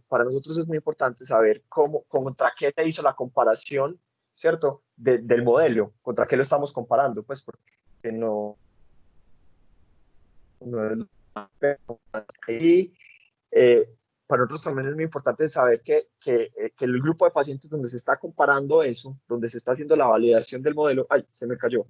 para nosotros es muy importante saber contra qué se hizo la comparación, ¿cierto? Del modelo, contra qué lo estamos comparando, pues, porque no no es y para nosotros también es muy importante saber que el grupo de pacientes donde se está comparando eso, donde se está haciendo la validación del modelo, ay, se me cayó.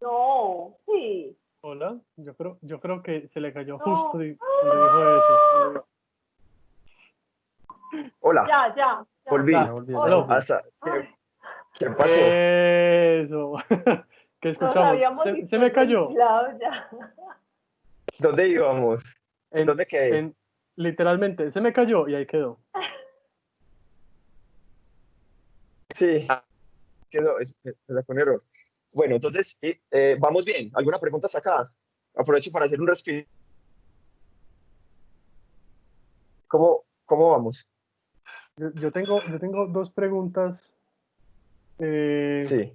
No, sí. Hola, yo creo que se le cayó justo No. cuando dijo eso. Hola, Ya. volví. Ya, Ya volví, ya aló. volví. Hasta, Ay, ¿qué pasó? Eso. ¿Qué nos escuchamos? habíamos Se me cayó. hiperventilado ya. ¿Dónde íbamos? En, ¿Dónde quedé? literalmente, se me cayó y ahí quedó. Sí, quedó, me sacó un error. Bueno, entonces, vamos bien. ¿Alguna pregunta hasta acá? Aprovecho para hacer un respiro. ¿Cómo vamos? Yo tengo dos preguntas. eh, Sí.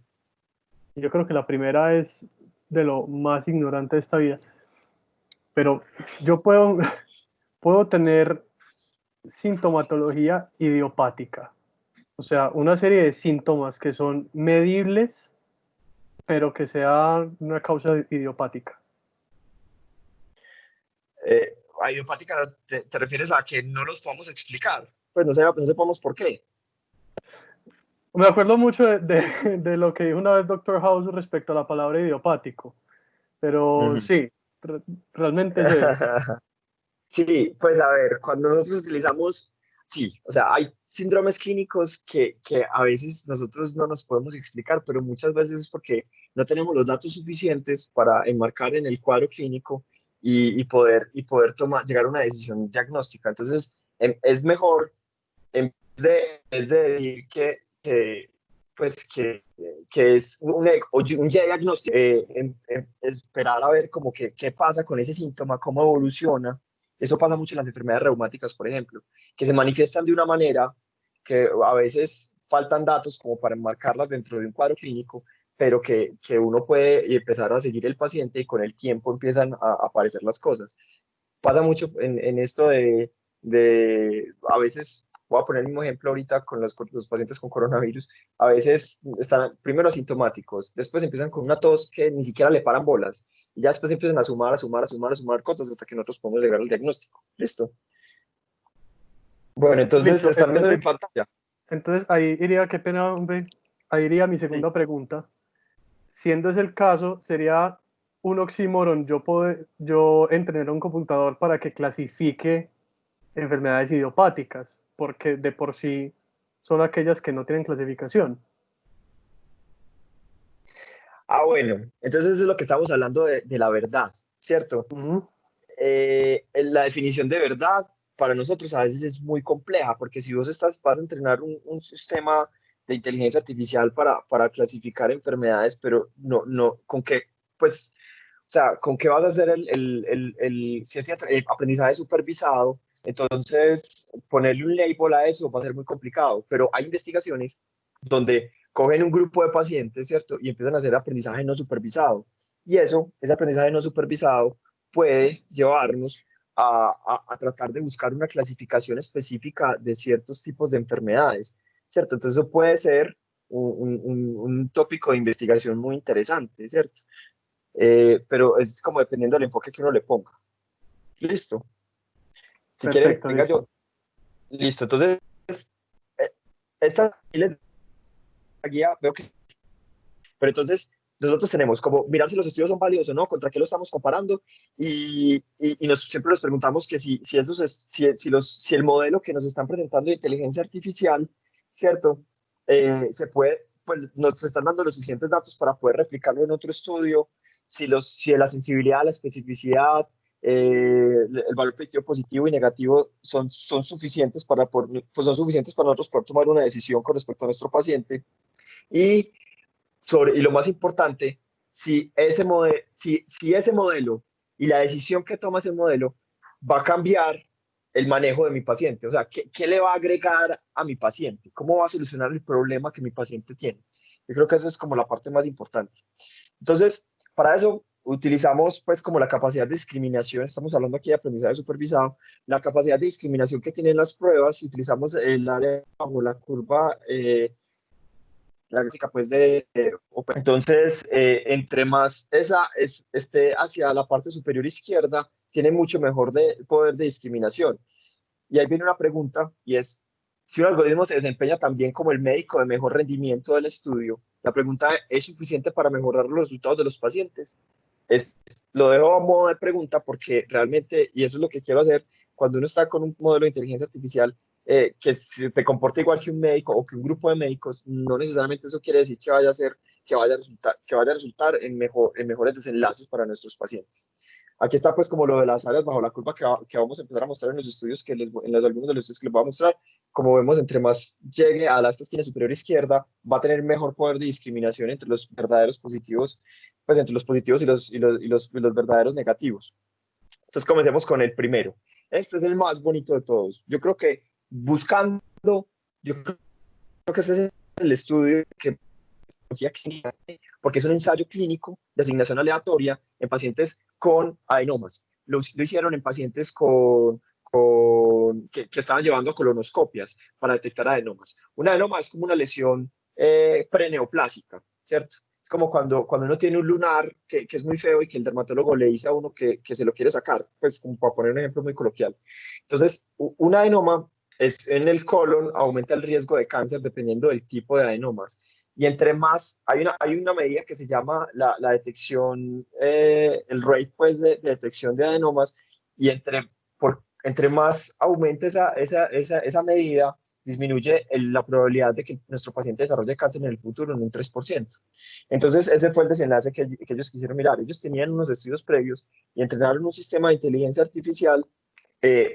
yo creo que la primera es de lo más ignorante de esta vida, pero yo puedo tener sintomatología idiopática, o sea, una serie de síntomas que son medibles, pero que sea una causa idiopática. A idiopática te refieres a que no los podamos explicar. Pues no sepamos por qué. Me acuerdo mucho de lo que dijo una vez Doctor House respecto a la palabra idiopático, pero Ujú. sí, realmente es eso. Sí, pues a ver, cuando nosotros utilizamos, sí, o sea, hay síndromes clínicos que a veces nosotros no nos podemos explicar, pero muchas veces es porque no tenemos los datos suficientes para enmarcar en el cuadro clínico y poder llegar a una decisión diagnóstica. Entonces, es mejor, en vez de decir pues que es un diagnóstico, esperar a ver como qué pasa con ese síntoma, cómo evoluciona. Eso pasa mucho en las enfermedades reumáticas, por ejemplo, que se manifiestan de una manera que a veces faltan datos como para enmarcarlas dentro de un cuadro clínico, pero que uno puede empezar a seguir el paciente y con el tiempo empiezan a aparecer las cosas. Pasa mucho en esto a veces, voy a poner el mismo ejemplo ahorita con los pacientes con coronavirus, a veces están primero asintomáticos, después empiezan con una tos que ni siquiera le paran bolas, y ya después empiezan a sumar cosas hasta que nosotros podemos llegar al diagnóstico. ¿Listo? Bueno, entonces Listo, están viendo en pantalla. entonces ahí iría, qué pena, hombre, ahí iría mi Sí. segunda pregunta. Siendo ese el caso, sería un oxímoron yo entrenar a un computador para que clasifique enfermedades idiopáticas, porque de por sí son aquellas que no tienen clasificación. Bueno, entonces eso es lo que estamos hablando de la verdad, ¿cierto? Ujú. La definición de verdad para nosotros a veces es muy compleja, porque si vas a entrenar un sistema de inteligencia artificial para clasificar enfermedades, pero no, ¿con qué? Pues, o sea, ¿con qué vas a hacer si es el aprendizaje supervisado? Entonces, ponerle un label a eso va a ser muy complicado, pero hay investigaciones donde cogen un grupo de pacientes, ¿cierto? Y empiezan a hacer aprendizaje no supervisado. Y ese aprendizaje no supervisado puede llevarnos a tratar de buscar una clasificación específica de ciertos tipos de enfermedades, ¿cierto? Entonces eso puede ser un tópico de investigación muy interesante, ¿cierto? Pero es como dependiendo del enfoque que uno le ponga. Listo. Si quieren, Perfecto, venga listo. yo. Listo. Entonces, eh, esta guía veo que. Pero entonces, nosotros tenemos como mirar si los estudios son válidos o no, contra qué lo estamos comparando, siempre nos preguntamos que si el modelo que nos están presentando de inteligencia artificial, ¿cierto? Pues nos están dando los suficientes datos para poder replicarlo en otro estudio, si la sensibilidad, la especificidad, el valor predictivo positivo y negativo son suficientes pues son suficientes para nosotros poder tomar una decisión con respecto a nuestro paciente. Y y lo más importante, si ese modelo y la decisión que toma ese modelo va a cambiar el manejo de mi paciente. O sea, ¿qué le va a agregar a mi paciente? ¿Cómo va a solucionar el problema que mi paciente tiene? Yo creo que esa es como la parte más importante. Entonces, para eso utilizamos pues como la capacidad de discriminación, estamos hablando aquí de aprendizaje supervisado, la capacidad de discriminación que tienen las pruebas, utilizamos el área bajo la curva la gráfica pues entonces entre más esté hacia la parte superior izquierda, tiene mucho mejor poder de discriminación. Y ahí viene una pregunta, y es, si un algoritmo se desempeña también como el médico de mejor rendimiento del estudio, la pregunta es suficiente para mejorar los resultados de los pacientes. Lo dejo a modo de pregunta porque realmente, y eso es lo que quiero hacer, cuando uno está con un modelo de inteligencia artificial que se te comporta igual que un médico o que un grupo de médicos, no necesariamente eso quiere decir que vaya a ser, que vaya a resultar en mejores desenlaces para nuestros pacientes. Aquí está pues como lo de las áreas bajo la curva que vamos a empezar a mostrar en los estudios, algunos de los estudios que les voy a mostrar. Como vemos, entre más llegue a esta esquina superior izquierda, va a tener mejor poder de discriminación entre los verdaderos positivos, pues entre los positivos y los verdaderos negativos. Entonces comencemos con el primero. Este es el más bonito de todos. Yo creo que yo creo que este es el estudio que porque es un ensayo clínico de asignación aleatoria en pacientes con adenomas. Lo hicieron en pacientes que estaban llevando a colonoscopias para detectar adenomas. Un adenoma es como una lesión preneoplásica, ¿cierto? Es como cuando uno tiene un lunar que es muy feo y que el dermatólogo le dice a uno que se lo quiere sacar, pues como para poner un ejemplo muy coloquial. Entonces, un adenoma en el colon aumenta el riesgo de cáncer dependiendo del tipo de adenomas. Y entre más, hay una medida que se llama la detección, el rate pues, de detección de adenomas, y entre más aumente esa medida, disminuye la probabilidad de que nuestro paciente desarrolle cáncer en el futuro en un 3%. Entonces, ese fue el desenlace que ellos quisieron mirar. Ellos tenían unos estudios previos y entrenaron un sistema de inteligencia artificial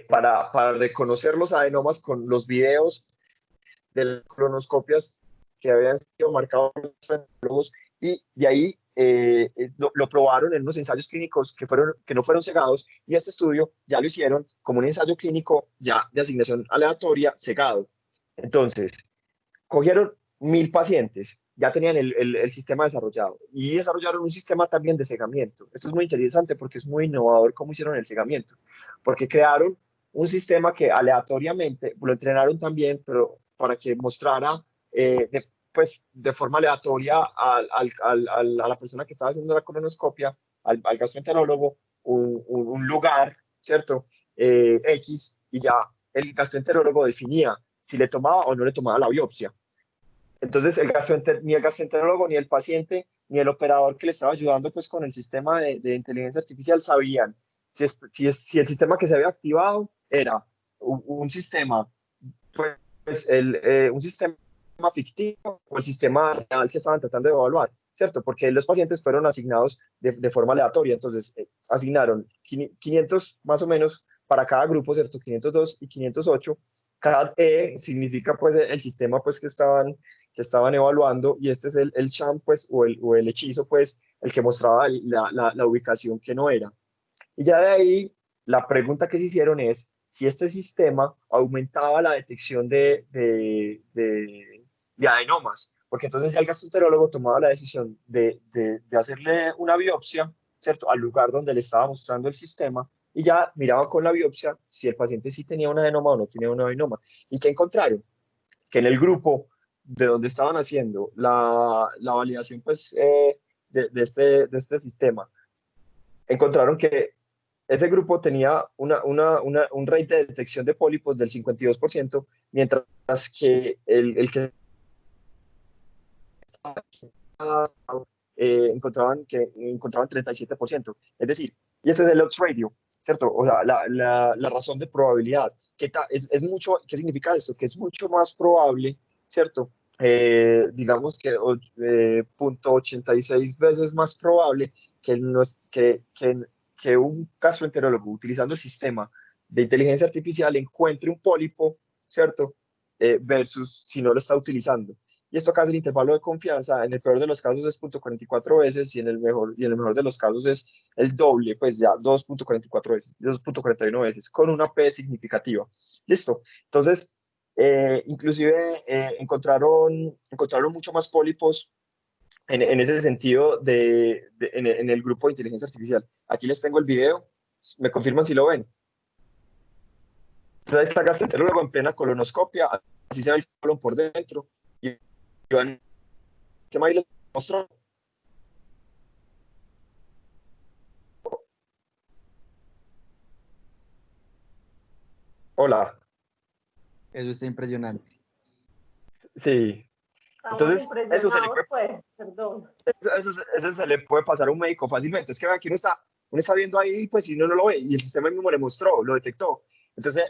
para reconocer los adenomas con los videos de las colonoscopias que habían sido marcados y de ahí lo probaron en unos ensayos clínicos que no fueron cegados, y este estudio ya lo hicieron como un ensayo clínico ya de asignación aleatoria cegado. Entonces, cogieron 1000 pacientes, ya tenían el sistema desarrollado y desarrollaron un sistema también de cegamiento. Esto es muy interesante porque es muy innovador cómo hicieron el cegamiento, porque crearon un sistema que aleatoriamente lo entrenaron también, pero para que mostrara pues, de forma aleatoria a la persona que estaba haciendo la colonoscopia, al gastroenterólogo, un lugar, ¿cierto? X, y ya el gastroenterólogo definía si le tomaba o no le tomaba la biopsia. Entonces, ni el gastroenterólogo, ni el paciente, ni el operador que le estaba ayudando pues, con el sistema de inteligencia artificial sabían si el sistema que se había activado era un sistema, un sistema ficticio o el sistema real que estaban tratando de evaluar, ¿cierto? Porque los pacientes fueron asignados de forma aleatoria, entonces asignaron 500 más o menos para cada grupo, ¿cierto? 502 y 508. Cada significa pues el sistema pues que estaban evaluando, y este es el sham pues o el hechizo pues el que mostraba la ubicación que no era. Y ya de ahí la pregunta que se hicieron es si este sistema aumentaba la detección de adenomas, porque entonces ya el gastroenterólogo tomaba la decisión de hacerle una biopsia, ¿cierto?, al lugar donde le estaba mostrando el sistema, y ya miraba con la biopsia si el paciente sí tenía un adenoma o no tenía un adenoma. ¿Y qué encontraron? Que en el grupo de donde estaban haciendo la validación pues, de este sistema, encontraron que ese grupo tenía un rate de detección de pólipos del 52%, mientras que el que encontraban 37%. Es decir, y este es el odds ratio, ¿cierto? O sea, la razón de probabilidad. ¿Qué significa esto? Que es mucho más probable, ¿cierto? Digamos que 0.86 veces más probable que un gastroenterólogo utilizando el sistema de inteligencia artificial encuentre un pólipo, ¿cierto? Versus si no lo está utilizando. Y esto acá es el intervalo de confianza. En el peor de los casos es 0.44 veces, y en el mejor de los casos es el doble, pues ya 2.44 veces, 2.41 veces, con una P significativa. Listo. Entonces, inclusive encontraron mucho más pólipos en ese sentido en el grupo de inteligencia artificial. Aquí les tengo el video, me confirman si lo ven. Entonces, está gastroenterólogo en plena colonoscopia, así se ve el colon por dentro, y van sistema ahí les mostró. Hola, Eso está impresionante. sí. Estamos Entonces, eso se le impresionados, puede, pues, perdón. eso se le puede pasar a un médico fácilmente. Es que aquí uno está viendo ahí, pues si uno no lo ve, y el sistema mismo le mostró, lo detectó. Entonces,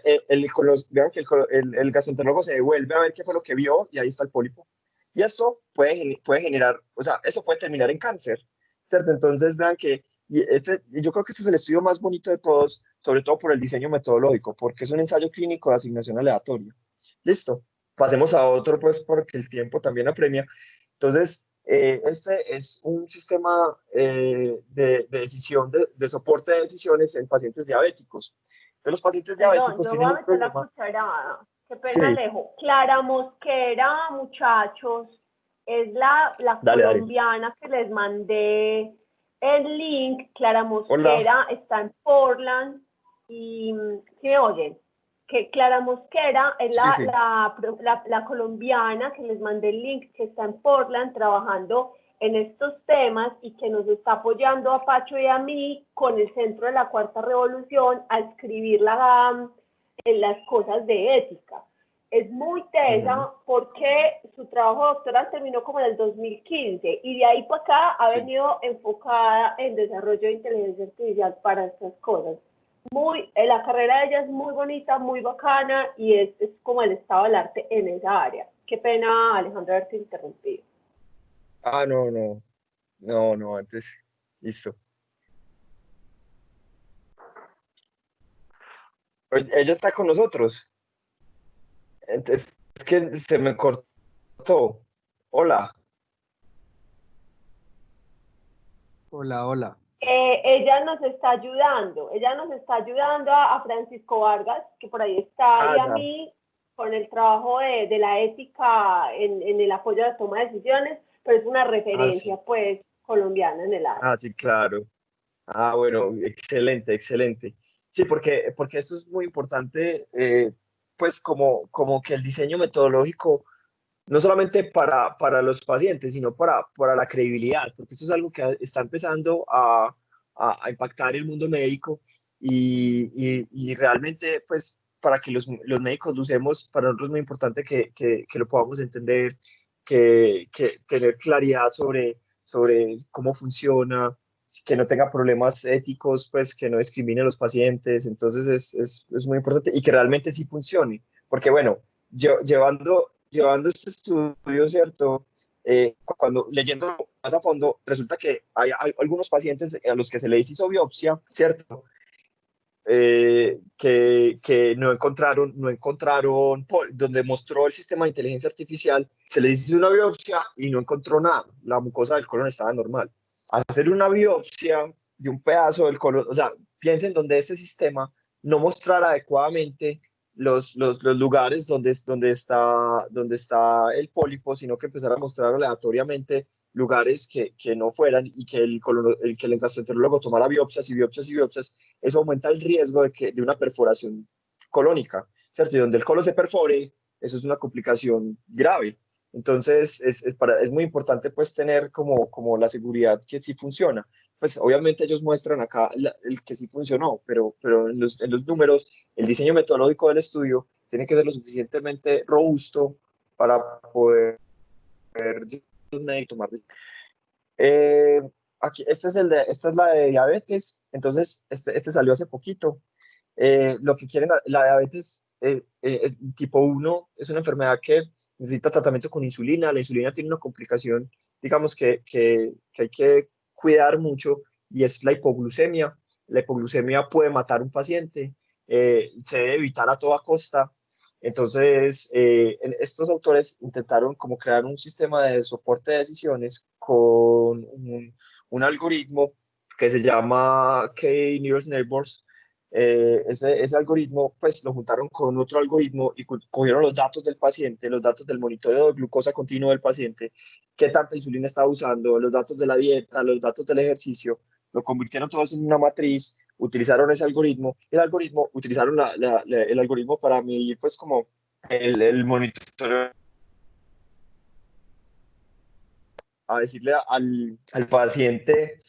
vean que el gastroenterólogo se devuelve a ver qué fue lo que vio, y ahí está el pólipo. Y esto puede generar, o sea, eso puede terminar en cáncer, ¿cierto? Entonces, vean que yo creo que este es el estudio más bonito de todos, sobre todo por el diseño metodológico, porque es un ensayo clínico de asignación aleatoria. Listo. Pasemos a otro, pues, porque el tiempo también apremia. Entonces, este es un sistema de decisión, de soporte de decisiones en pacientes diabéticos. Entonces, los pacientes Perdón, diabéticos yo voy tienen a un meter la problema. cucharada. Qué pena, Sí, Alejo. Clara Mosquera, muchachos, es la dale, dale. colombiana que les mandé el link. Clara Hola. Mosquera está en Portland y, ¿sí me oyen? Que Clara Mosquera es Sí, sí. la colombiana que les mandé el link, que está en Portland trabajando en estos temas y que nos está apoyando a Pacho y a mí con el Centro de la Cuarta Revolución a escribir en las cosas de ética. Es muy Ujú, tesa porque su trabajo doctoral terminó como en el 2015 y de ahí para acá ha sí. venido enfocada en desarrollo de inteligencia artificial para estas cosas. La carrera de ella es muy bonita, muy bacana y es como el estado del arte en esa área. Qué pena, Alejandro, haberte interrumpido. Ah, no, no. No, no, antes. Listo. Oye, ella está con nosotros. Entonces, es que se me cortó. Hola. Hola, hola. Ella nos está ayudando a Francisco Vargas, que por ahí está, y Ah, a ya. mí con el trabajo de la ética en el apoyo a la toma de decisiones, pero es una Ah, sí. referencia pues colombiana en el área. Ah, sí, claro. Ah, bueno, excelente, excelente. Sí, porque esto es muy importante, pues como que el diseño metodológico, no solamente para los pacientes, sino para la credibilidad, porque esto es algo que está empezando a impactar el mundo médico y realmente, pues, para que los médicos lo usemos, para nosotros es muy importante que lo podamos entender, que tener claridad sobre cómo funciona, que no tenga problemas éticos, pues que no discrimine a los pacientes. Entonces es muy importante y que realmente sí funcione, porque bueno, llevando este estudio, ¿cierto? Cuando leyendo más a fondo, resulta que hay algunos pacientes a los que se les hizo biopsia, ¿cierto? Que no encontraron, donde mostró el sistema de inteligencia artificial, se les hizo una biopsia y no encontró nada, la mucosa del colon estaba normal. Hacer una biopsia de un pedazo del colon, o sea, piensen donde este sistema no mostrara adecuadamente los lugares donde está el pólipo, sino que empezara a mostrar aleatoriamente lugares que no fueran y que el gastroenterólogo tomara biopsias y biopsias y biopsias. Eso aumenta el riesgo de una perforación colónica, ¿cierto? Y donde el colon se perfore, eso es una complicación grave. Entonces, es muy importante pues tener como la seguridad que sí funciona. Pues obviamente ellos muestran acá el que sí funcionó, pero en los números, el diseño metodológico del estudio tiene que ser lo suficientemente robusto para poder tomar decisiones. Eh, Aquí, esta es la de diabetes, entonces este salió hace poquito. Lo que quieren, la diabetes tipo 1 es una enfermedad que necesita tratamiento con insulina. La insulina tiene una complicación, digamos, que hay que cuidar mucho y es la hipoglucemia. La hipoglucemia puede matar a un paciente, se debe evitar a toda costa. Entonces, estos autores intentaron como crear un sistema de soporte de decisiones con un algoritmo que se llama K-Nearest Neighbors. Ese algoritmo, pues lo juntaron con otro algoritmo y cogieron los datos del paciente, los datos del monitoreo de glucosa continuo del paciente, qué tanta insulina estaba usando, los datos de la dieta, los datos del ejercicio, lo convirtieron todos en una matriz, utilizaron ese algoritmo, utilizaron el algoritmo para medir pues como el monitoreo. a decirle al paciente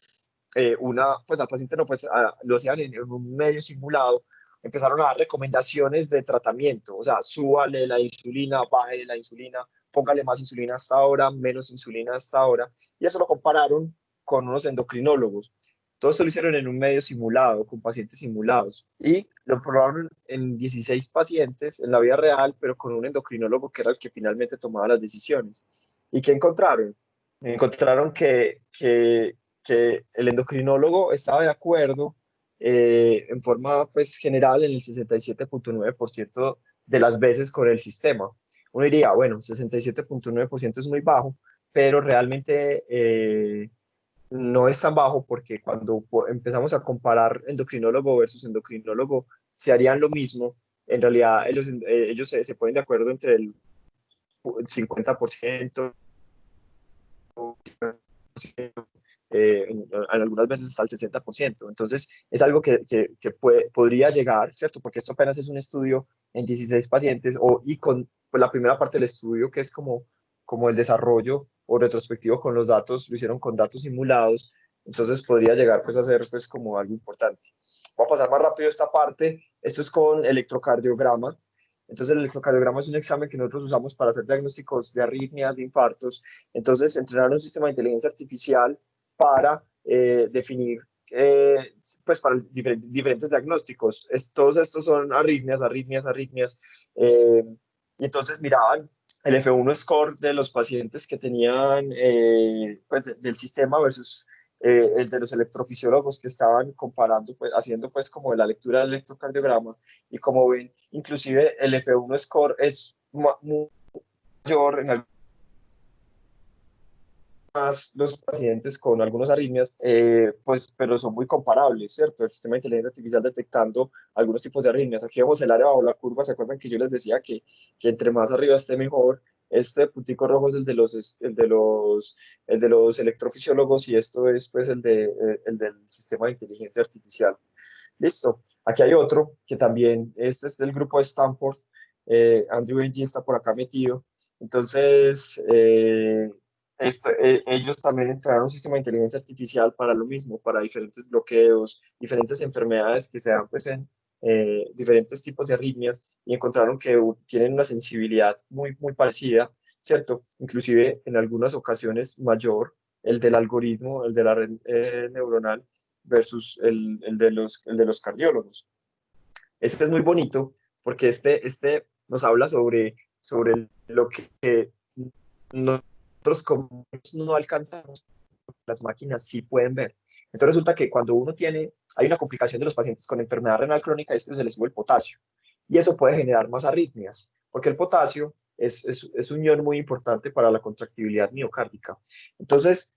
pues al paciente no, pues lo hacían en un medio simulado, empezaron a dar recomendaciones de tratamiento, o sea, súbale la insulina, baje la insulina, póngale más insulina hasta ahora, menos insulina hasta ahora, y eso lo compararon con unos endocrinólogos. Todo esto lo hicieron en un medio simulado, con pacientes simulados, y lo probaron en 16 pacientes en la vida real, pero con un endocrinólogo que era el que finalmente tomaba las decisiones. ¿Y qué encontraron? Encontraron que el endocrinólogo estaba de acuerdo en forma pues, general en el 67.9% de las veces con el sistema. Uno diría, bueno, 67.9% es muy bajo, pero realmente no es tan bajo porque cuando empezamos a comparar endocrinólogo versus endocrinólogo, se harían lo mismo. En realidad, ellos se ponen de acuerdo entre el 50%, en algunas veces hasta el 60%. Entonces, es algo que podría llegar, ¿cierto? Porque esto apenas es un estudio en 16 pacientes y con pues, la primera parte del estudio, que es como el desarrollo o retrospectivo con los datos, lo hicieron con datos simulados, entonces podría llegar pues, a ser pues, como algo importante. Voy a pasar más rápido esta parte. Esto es con electrocardiograma. Entonces, el electrocardiograma es un examen que nosotros usamos para hacer diagnósticos de arritmias, de infartos. Entonces, entrenar un sistema de inteligencia artificial para definir, pues para diferentes diagnósticos. Todos estos son arritmias, arritmias, arritmias. Y entonces miraban el F1 score de los pacientes que tenían, pues del sistema versus el de los electrofisiólogos que estaban comparando, pues haciendo pues como la lectura del electrocardiograma. Y como ven, inclusive el F1 score es mayor en más los pacientes con algunas arritmias, pues, pero son muy comparables, ¿cierto? El sistema de inteligencia artificial detectando algunos tipos de arritmias. Aquí vemos el área bajo la curva, ¿se acuerdan que yo les decía que entre más arriba esté mejor? Este puntico rojo es el de los electrofisiólogos y esto es pues el del sistema de inteligencia artificial. Listo. Aquí hay otro que también, este es del grupo de Stanford, Andrew Ng está por acá metido. Entonces, ellos también entrenaron un sistema de inteligencia artificial para lo mismo, para diferentes bloqueos, diferentes enfermedades que se dan pues, en diferentes tipos de arritmias y encontraron que tienen una sensibilidad muy, muy parecida, ¿cierto? Inclusive en algunas ocasiones mayor el del algoritmo, el de la red neuronal versus el de los cardiólogos. Este es muy bonito porque este nos habla sobre lo que nosotros como no alcanzamos, las máquinas sí pueden ver. Entonces resulta que cuando hay una complicación de los pacientes con enfermedad renal crónica, se les sube el potasio. Y eso puede generar más arritmias, porque el potasio es un ion muy importante para la contractibilidad miocárdica. Entonces,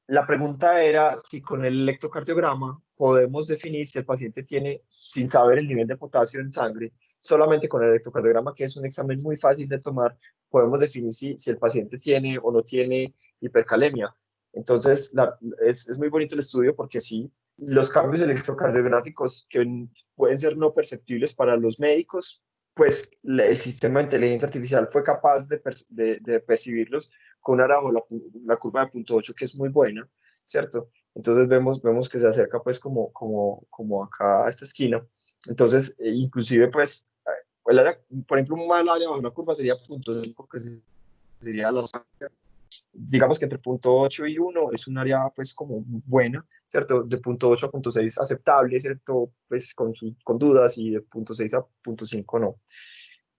la pregunta era si con el electrocardiograma podemos definir si el paciente tiene, sin saber el nivel de potasio en sangre, solamente con el electrocardiograma, que es un examen muy fácil de tomar, podemos definir si el paciente tiene o no tiene hipercalemia. Entonces, es muy bonito el estudio porque sí, los cambios electrocardiográficos que pueden ser no perceptibles para los médicos, pues el sistema de inteligencia artificial fue capaz de percibirlos con una bajo la curva de 0.8 que es muy buena, ¿cierto? Entonces vemos que se acerca pues como acá a esta esquina. Entonces, inclusive pues, por ejemplo, un mal área bajo la curva sería 0.5, que sería digamos que entre 0.8 y 1 es un área pues como buena, ¿cierto? De 0.8 a 0.6 aceptable, ¿cierto? Pues con dudas y de 0.6 a 0.5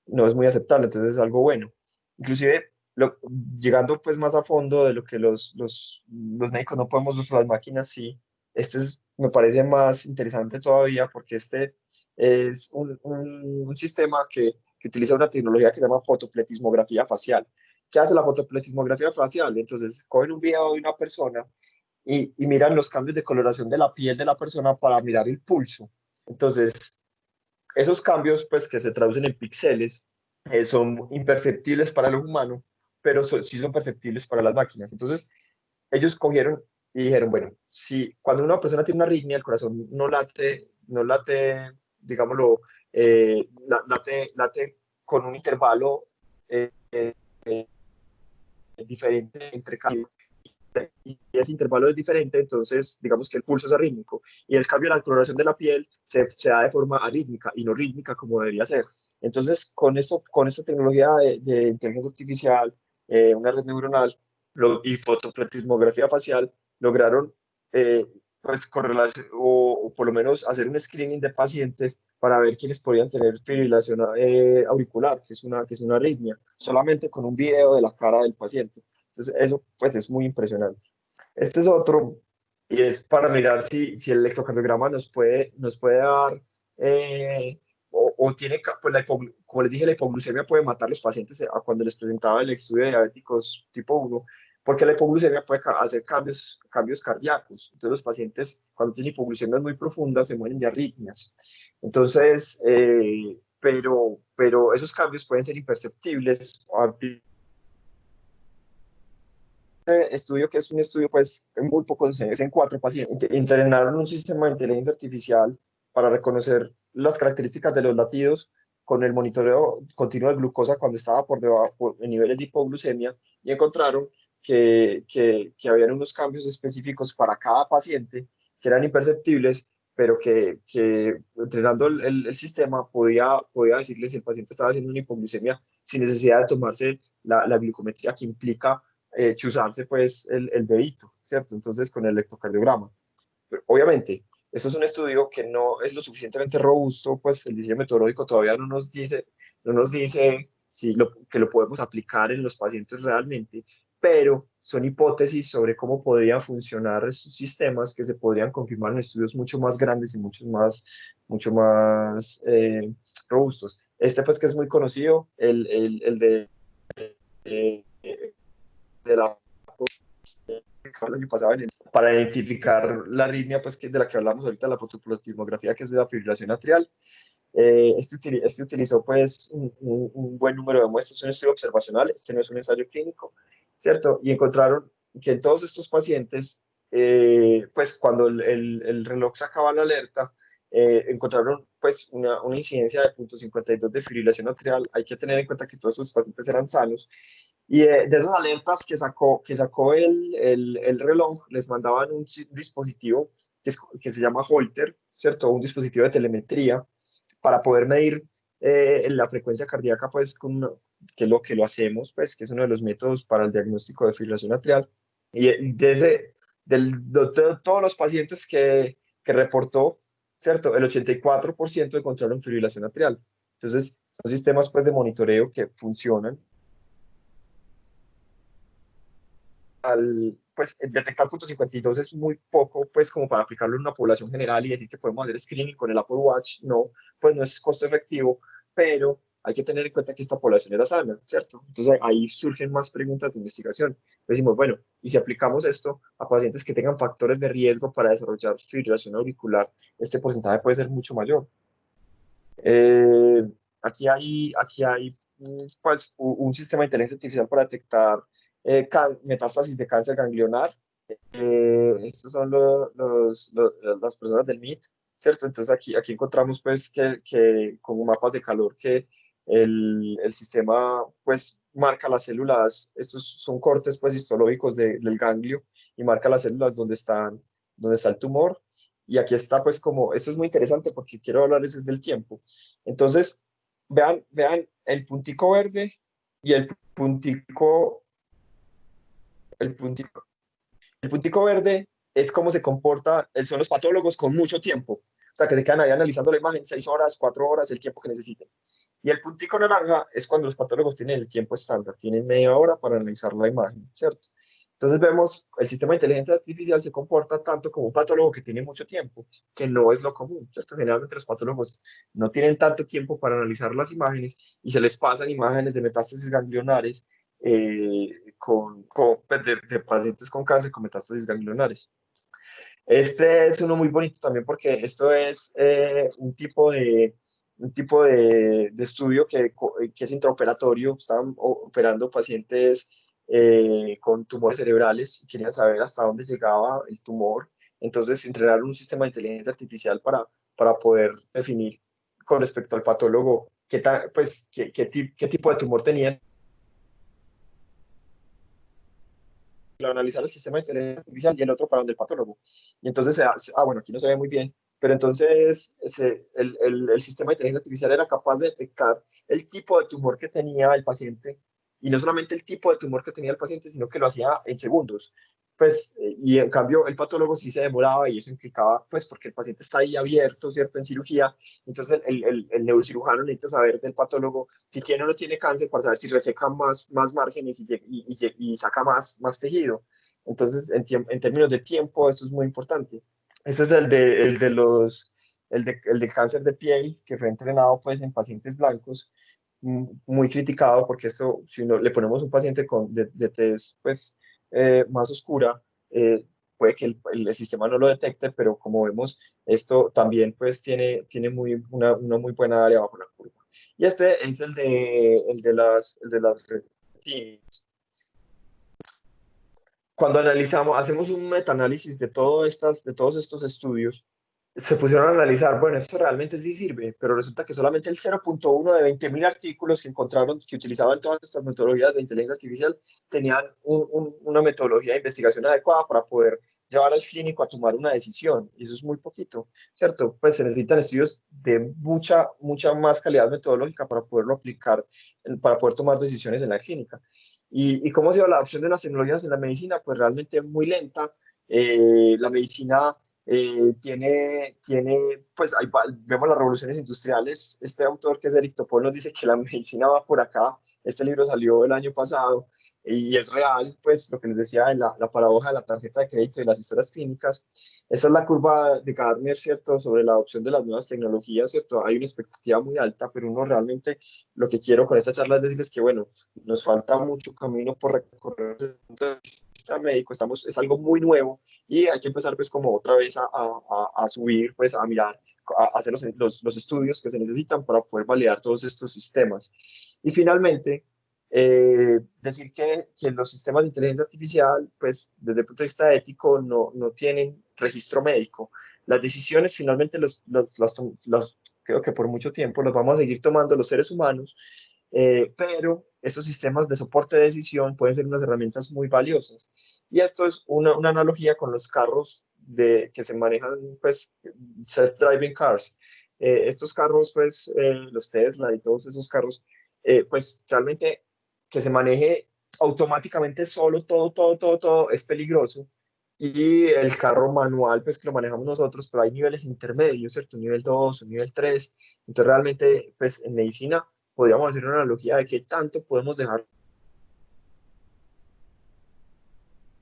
no es muy aceptable, entonces es algo bueno. Inclusive, llegando pues más a fondo de lo que los médicos no podemos ver por las máquinas, sí, me parece más interesante todavía porque este es un sistema que utiliza una tecnología que se llama fotopletismografía facial. ¿Qué hace la fotopletismografía facial? Entonces, cogen un video de una persona y miran los cambios de coloración de la piel de la persona para mirar el pulso. Entonces, esos cambios, pues, que se traducen en píxeles, son imperceptibles para el humano, pero sí son perceptibles para las máquinas. Entonces, ellos cogieron y dijeron, bueno, si cuando una persona tiene una arritmia, el corazón no late, digámoslo, late con un intervalo diferente entre cada y ese intervalo es diferente, entonces digamos que el pulso es arrítmico y el cambio de la coloración de la piel se da de forma arrítmica y no rítmica como debería ser. Entonces, con esta tecnología de inteligencia artificial, una red neuronal y fotoplasmografía facial, lograron pues, correlación o por lo menos hacer un screening de pacientes para ver quiénes podían tener fibrilación auricular, que es una arritmia, solamente con un video de la cara del paciente. Entonces, eso pues es muy impresionante. Este es otro, y es para mirar si el electrocardiograma nos puede dar, o tiene, pues como les dije, la hipoglucemia puede matar a los pacientes cuando les presentaba el estudio de diabéticos tipo 1, porque la hipoglucemia puede hacer cambios cardíacos. Entonces, los pacientes, cuando tienen hipoglucemias muy profundas, se mueren de arritmias. Entonces, pero esos cambios pueden ser imperceptibles estudio, que es un estudio pues muy poco, es en 4 pacientes. Entrenaron un sistema de inteligencia artificial para reconocer las características de los latidos con el monitoreo continuo de glucosa cuando estaba por debajo en niveles de hipoglucemia y encontraron que habían unos cambios específicos para cada paciente que eran imperceptibles, pero que entrenando el sistema podía decirles si el paciente estaba haciendo una hipoglucemia sin necesidad de tomarse la glucometría que implica chuzarse pues el dedito, ¿cierto? Entonces con el electrocardiograma. Pero, obviamente, esto es un estudio que no es lo suficientemente robusto, pues el diseño metodológico todavía no nos dice si que lo podemos aplicar en los pacientes realmente, pero son hipótesis sobre cómo podrían funcionar esos sistemas que se podrían confirmar en estudios mucho más grandes y mucho más robustos. Este pues que es muy conocido, el de eh, de la el año pasado para identificar la arritmia, pues que de la que hablamos ahorita, la fotoplasmografía, que es de la fibrilación atrial. Este utilizó pues un buen número de muestras, es un estudio observacional, este no es un ensayo clínico, ¿cierto? Y encontraron que en todos estos pacientes, pues cuando el reloj sacaba la alerta, encontraron pues una incidencia de 0.52 de fibrilación atrial. Hay que tener en cuenta que todos estos pacientes eran sanos. Y de esas alertas que sacó el reloj, les mandaban un dispositivo que se llama Holter, ¿cierto? Un dispositivo de telemetría para poder medir la frecuencia cardíaca, pues, que es lo que lo hacemos, pues, que es uno de los métodos para el diagnóstico de fibrilación atrial. Y de todos los pacientes que reportó, ¿cierto? El 84% encontraron fibrilación atrial. Entonces, son sistemas, pues, de monitoreo que funcionan. Pues detectar punto 52 es muy poco, pues como para aplicarlo en una población general y decir que podemos hacer screening con el Apple Watch, no, pues no es costo efectivo, pero hay que tener en cuenta que esta población era sana, ¿cierto? Entonces ahí surgen más preguntas de investigación. Decimos, bueno, y si aplicamos esto a pacientes que tengan factores de riesgo para desarrollar fibrilación auricular, este porcentaje puede ser mucho mayor. Eh, aquí hay pues, un sistema de inteligencia artificial para detectar metástasis de cáncer ganglionar. Estos son las personas del MIT, ¿cierto? Entonces aquí encontramos pues que como mapas de calor que el sistema pues marca las células, estos son cortes pues histológicos del ganglio y marca las células donde está el tumor. Y aquí está pues como, esto es muy interesante porque quiero hablarles desde el tiempo. Entonces, vean el puntico verde y el puntico el puntico verde es cómo se comporta, son los patólogos con mucho tiempo. O sea, que se quedan ahí analizando la imagen 6 horas, 4 horas, el tiempo que necesiten. Y el puntico naranja es cuando los patólogos tienen el tiempo estándar, tienen media hora para analizar la imagen, ¿cierto? Entonces vemos, el sistema de inteligencia artificial se comporta tanto como un patólogo que tiene mucho tiempo, que no es lo común, ¿cierto? Generalmente los patólogos no tienen tanto tiempo para analizar las imágenes y se les pasan imágenes de metástasis ganglionares pues, de pacientes con cáncer con metástasis ganglionares. Este es uno muy bonito también porque esto es un tipo de estudio que es intraoperatorio. Estaban operando pacientes con tumores cerebrales y querían saber hasta dónde llegaba el tumor. Entonces, entrenaron un sistema de inteligencia artificial para poder definir con respecto al patólogo pues, qué tipo de tumor tenía. analizar el sistema de inteligencia artificial y el otro para donde el patólogo. Y entonces, bueno, aquí no se ve muy bien, pero entonces el sistema de inteligencia artificial era capaz de detectar el tipo de tumor que tenía el paciente, y no solamente el tipo de tumor que tenía el paciente, sino que lo hacía en segundos. Pues, y en cambio el patólogo sí se demoraba, y eso implicaba, pues, porque el paciente está ahí abierto, ¿cierto?, en cirugía. Entonces el neurocirujano necesita saber del patólogo si tiene o no tiene cáncer para saber si reseca más márgenes y saca más tejido. Entonces, en términos de tiempo, eso es muy importante. Ese es el de cáncer de piel, que fue entrenado pues en pacientes blancos, muy criticado porque esto, si no, le ponemos un paciente de tez pues más oscura, puede que el sistema no lo detecte, pero como vemos, esto también pues tiene una muy buena área bajo la curva. Y este es el de las retinas. Cuando analizamos, hacemos un metaanálisis de todos estos estudios, se pusieron a analizar, bueno, esto realmente sí sirve, pero resulta que solamente el 0,1 de 20.000 artículos que encontraron que utilizaban todas estas metodologías de inteligencia artificial tenían una metodología de investigación adecuada para poder llevar al clínico a tomar una decisión, y eso es muy poquito, ¿cierto? Pues se necesitan estudios de mucha más calidad metodológica para poderlo aplicar, para poder tomar decisiones en la clínica. ¿Y cómo ha sido la adopción de las tecnologías en la medicina? Pues realmente muy lenta. La medicina pues vemos las revoluciones industriales. Este autor, que es Eric Topol, nos dice que la medicina va por acá. Este libro salió el año pasado y es real, pues lo que les decía de la paradoja de la tarjeta de crédito y las historias clínicas. Esta es la curva de Gardner, ¿cierto?, sobre la adopción de las nuevas tecnologías, ¿cierto? Hay una expectativa muy alta, pero uno realmente, lo que quiero con esta charla es decirles que, bueno, nos falta mucho camino por recorrer desde el punto de vista médico. Es algo muy nuevo, y hay que empezar pues como otra vez a subir, pues a mirar, a hacer los estudios que se necesitan para poder validar todos estos sistemas. Y finalmente, decir que los sistemas de inteligencia artificial, pues desde el punto de vista ético, no tienen registro médico. Las decisiones finalmente creo que por mucho tiempo los vamos a seguir tomando los seres humanos, pero estos sistemas de soporte de decisión pueden ser unas herramientas muy valiosas. Y esto es una analogía con los carros que se manejan, pues, self-driving cars. Estos carros, pues, los Tesla y todos esos carros, pues, realmente que se maneje automáticamente solo todo es peligroso. Y el carro manual, pues, que lo manejamos nosotros, pero hay niveles intermedios, ¿cierto? Un nivel 2, un nivel 3. Entonces, realmente, pues, en medicina podríamos hacer una analogía de qué tanto podemos dejar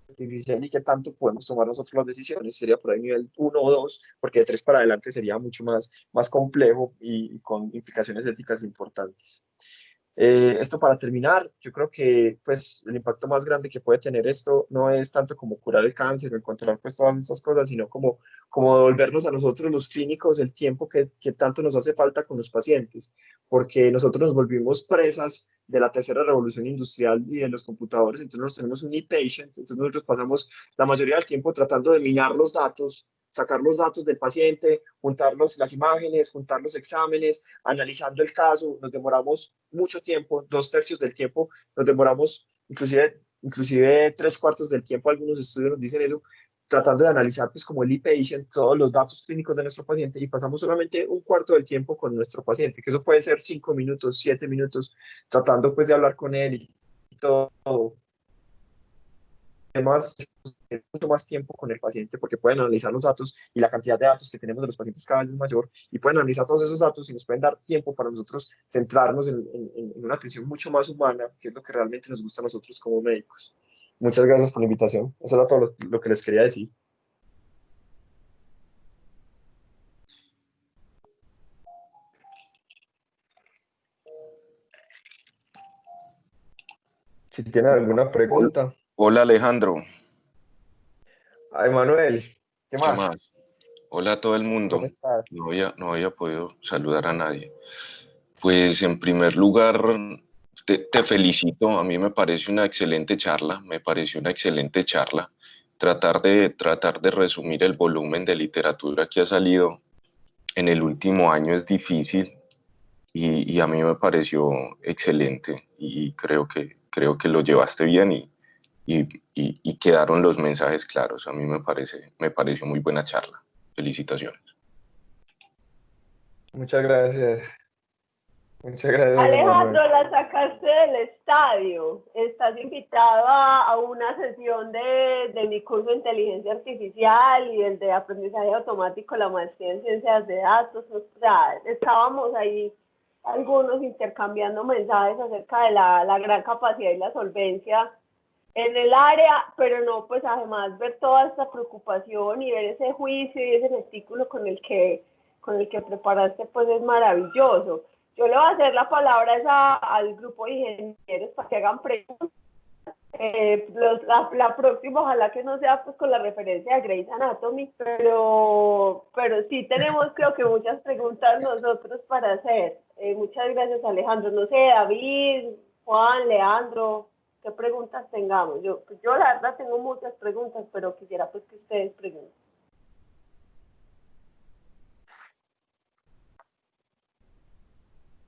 artificial y qué tanto podemos tomar nosotros las decisiones. Sería por ahí nivel 1 o 2, porque de 3 para adelante sería mucho más complejo y con implicaciones éticas importantes. Esto para terminar, yo creo que pues el impacto más grande que puede tener esto no es tanto como curar el cáncer o encontrar pues todas estas cosas, sino como devolvernos a nosotros los clínicos el tiempo que tanto nos hace falta con los pacientes, porque nosotros nos volvimos presas de la tercera revolución industrial y de los computadores. Entonces nosotros tenemos un e-patient, entonces nosotros pasamos la mayoría del tiempo tratando de minar los datos, sacar los datos del paciente, juntar las imágenes, juntar los exámenes, analizando el caso. Nos demoramos mucho tiempo, 2/3 del tiempo, nos demoramos inclusive 3/4 del tiempo, algunos estudios nos dicen eso, tratando de analizar pues como el e-patient, todos los datos clínicos de nuestro paciente, y pasamos solamente 1/4 del tiempo con nuestro paciente, que eso puede ser 5 minutos, 7 minutos, tratando pues de hablar con él y todo. Además, mucho más tiempo con el paciente, porque pueden analizar los datos, y la cantidad de datos que tenemos de los pacientes cada vez es mayor, y pueden analizar todos esos datos y nos pueden dar tiempo para nosotros centrarnos en una atención mucho más humana, que es lo que realmente nos gusta a nosotros como médicos. Muchas gracias por la invitación. Eso era todo lo que les quería decir. Si tienen alguna Hola, pregunta. hola, Alejandro, Ay, Manuel, ¿qué ¿qué más? más? Hola a todo el ¿Cómo mundo. estás? No había podido saludar a nadie. Pues en primer lugar, te felicito. A mí me parece una excelente charla, me pareció una excelente charla. Tratar de resumir el volumen de literatura que ha salido en el último año es difícil, y a mí me pareció excelente, y creo que lo llevaste bien, y y quedaron los mensajes claros. A mí me pareció muy buena charla. Felicitaciones. Muchas gracias. Muchas gracias, Alejandro, Emanuel. la sacaste del estadio. Estás invitado a una sesión de mi curso de inteligencia artificial y el de aprendizaje automático, la maestría en ciencias de datos. O sea, estábamos ahí algunos intercambiando mensajes acerca de la gran capacidad y la solvencia en el área, pero no, pues además ver toda esta preocupación y ver ese juicio y ese artículo con el que preparaste, pues es maravilloso. Yo le voy a hacer la palabra al grupo de ingenieros para que hagan preguntas. La próxima, ojalá que no sea pues con la referencia de Grey's Anatomy, pero sí tenemos creo que muchas preguntas nosotros para hacer. Muchas gracias, Alejandro. No sé, David, Juan, Leandro, qué preguntas tengamos. Yo la verdad tengo muchas preguntas, pero quisiera pues que ustedes pregunten.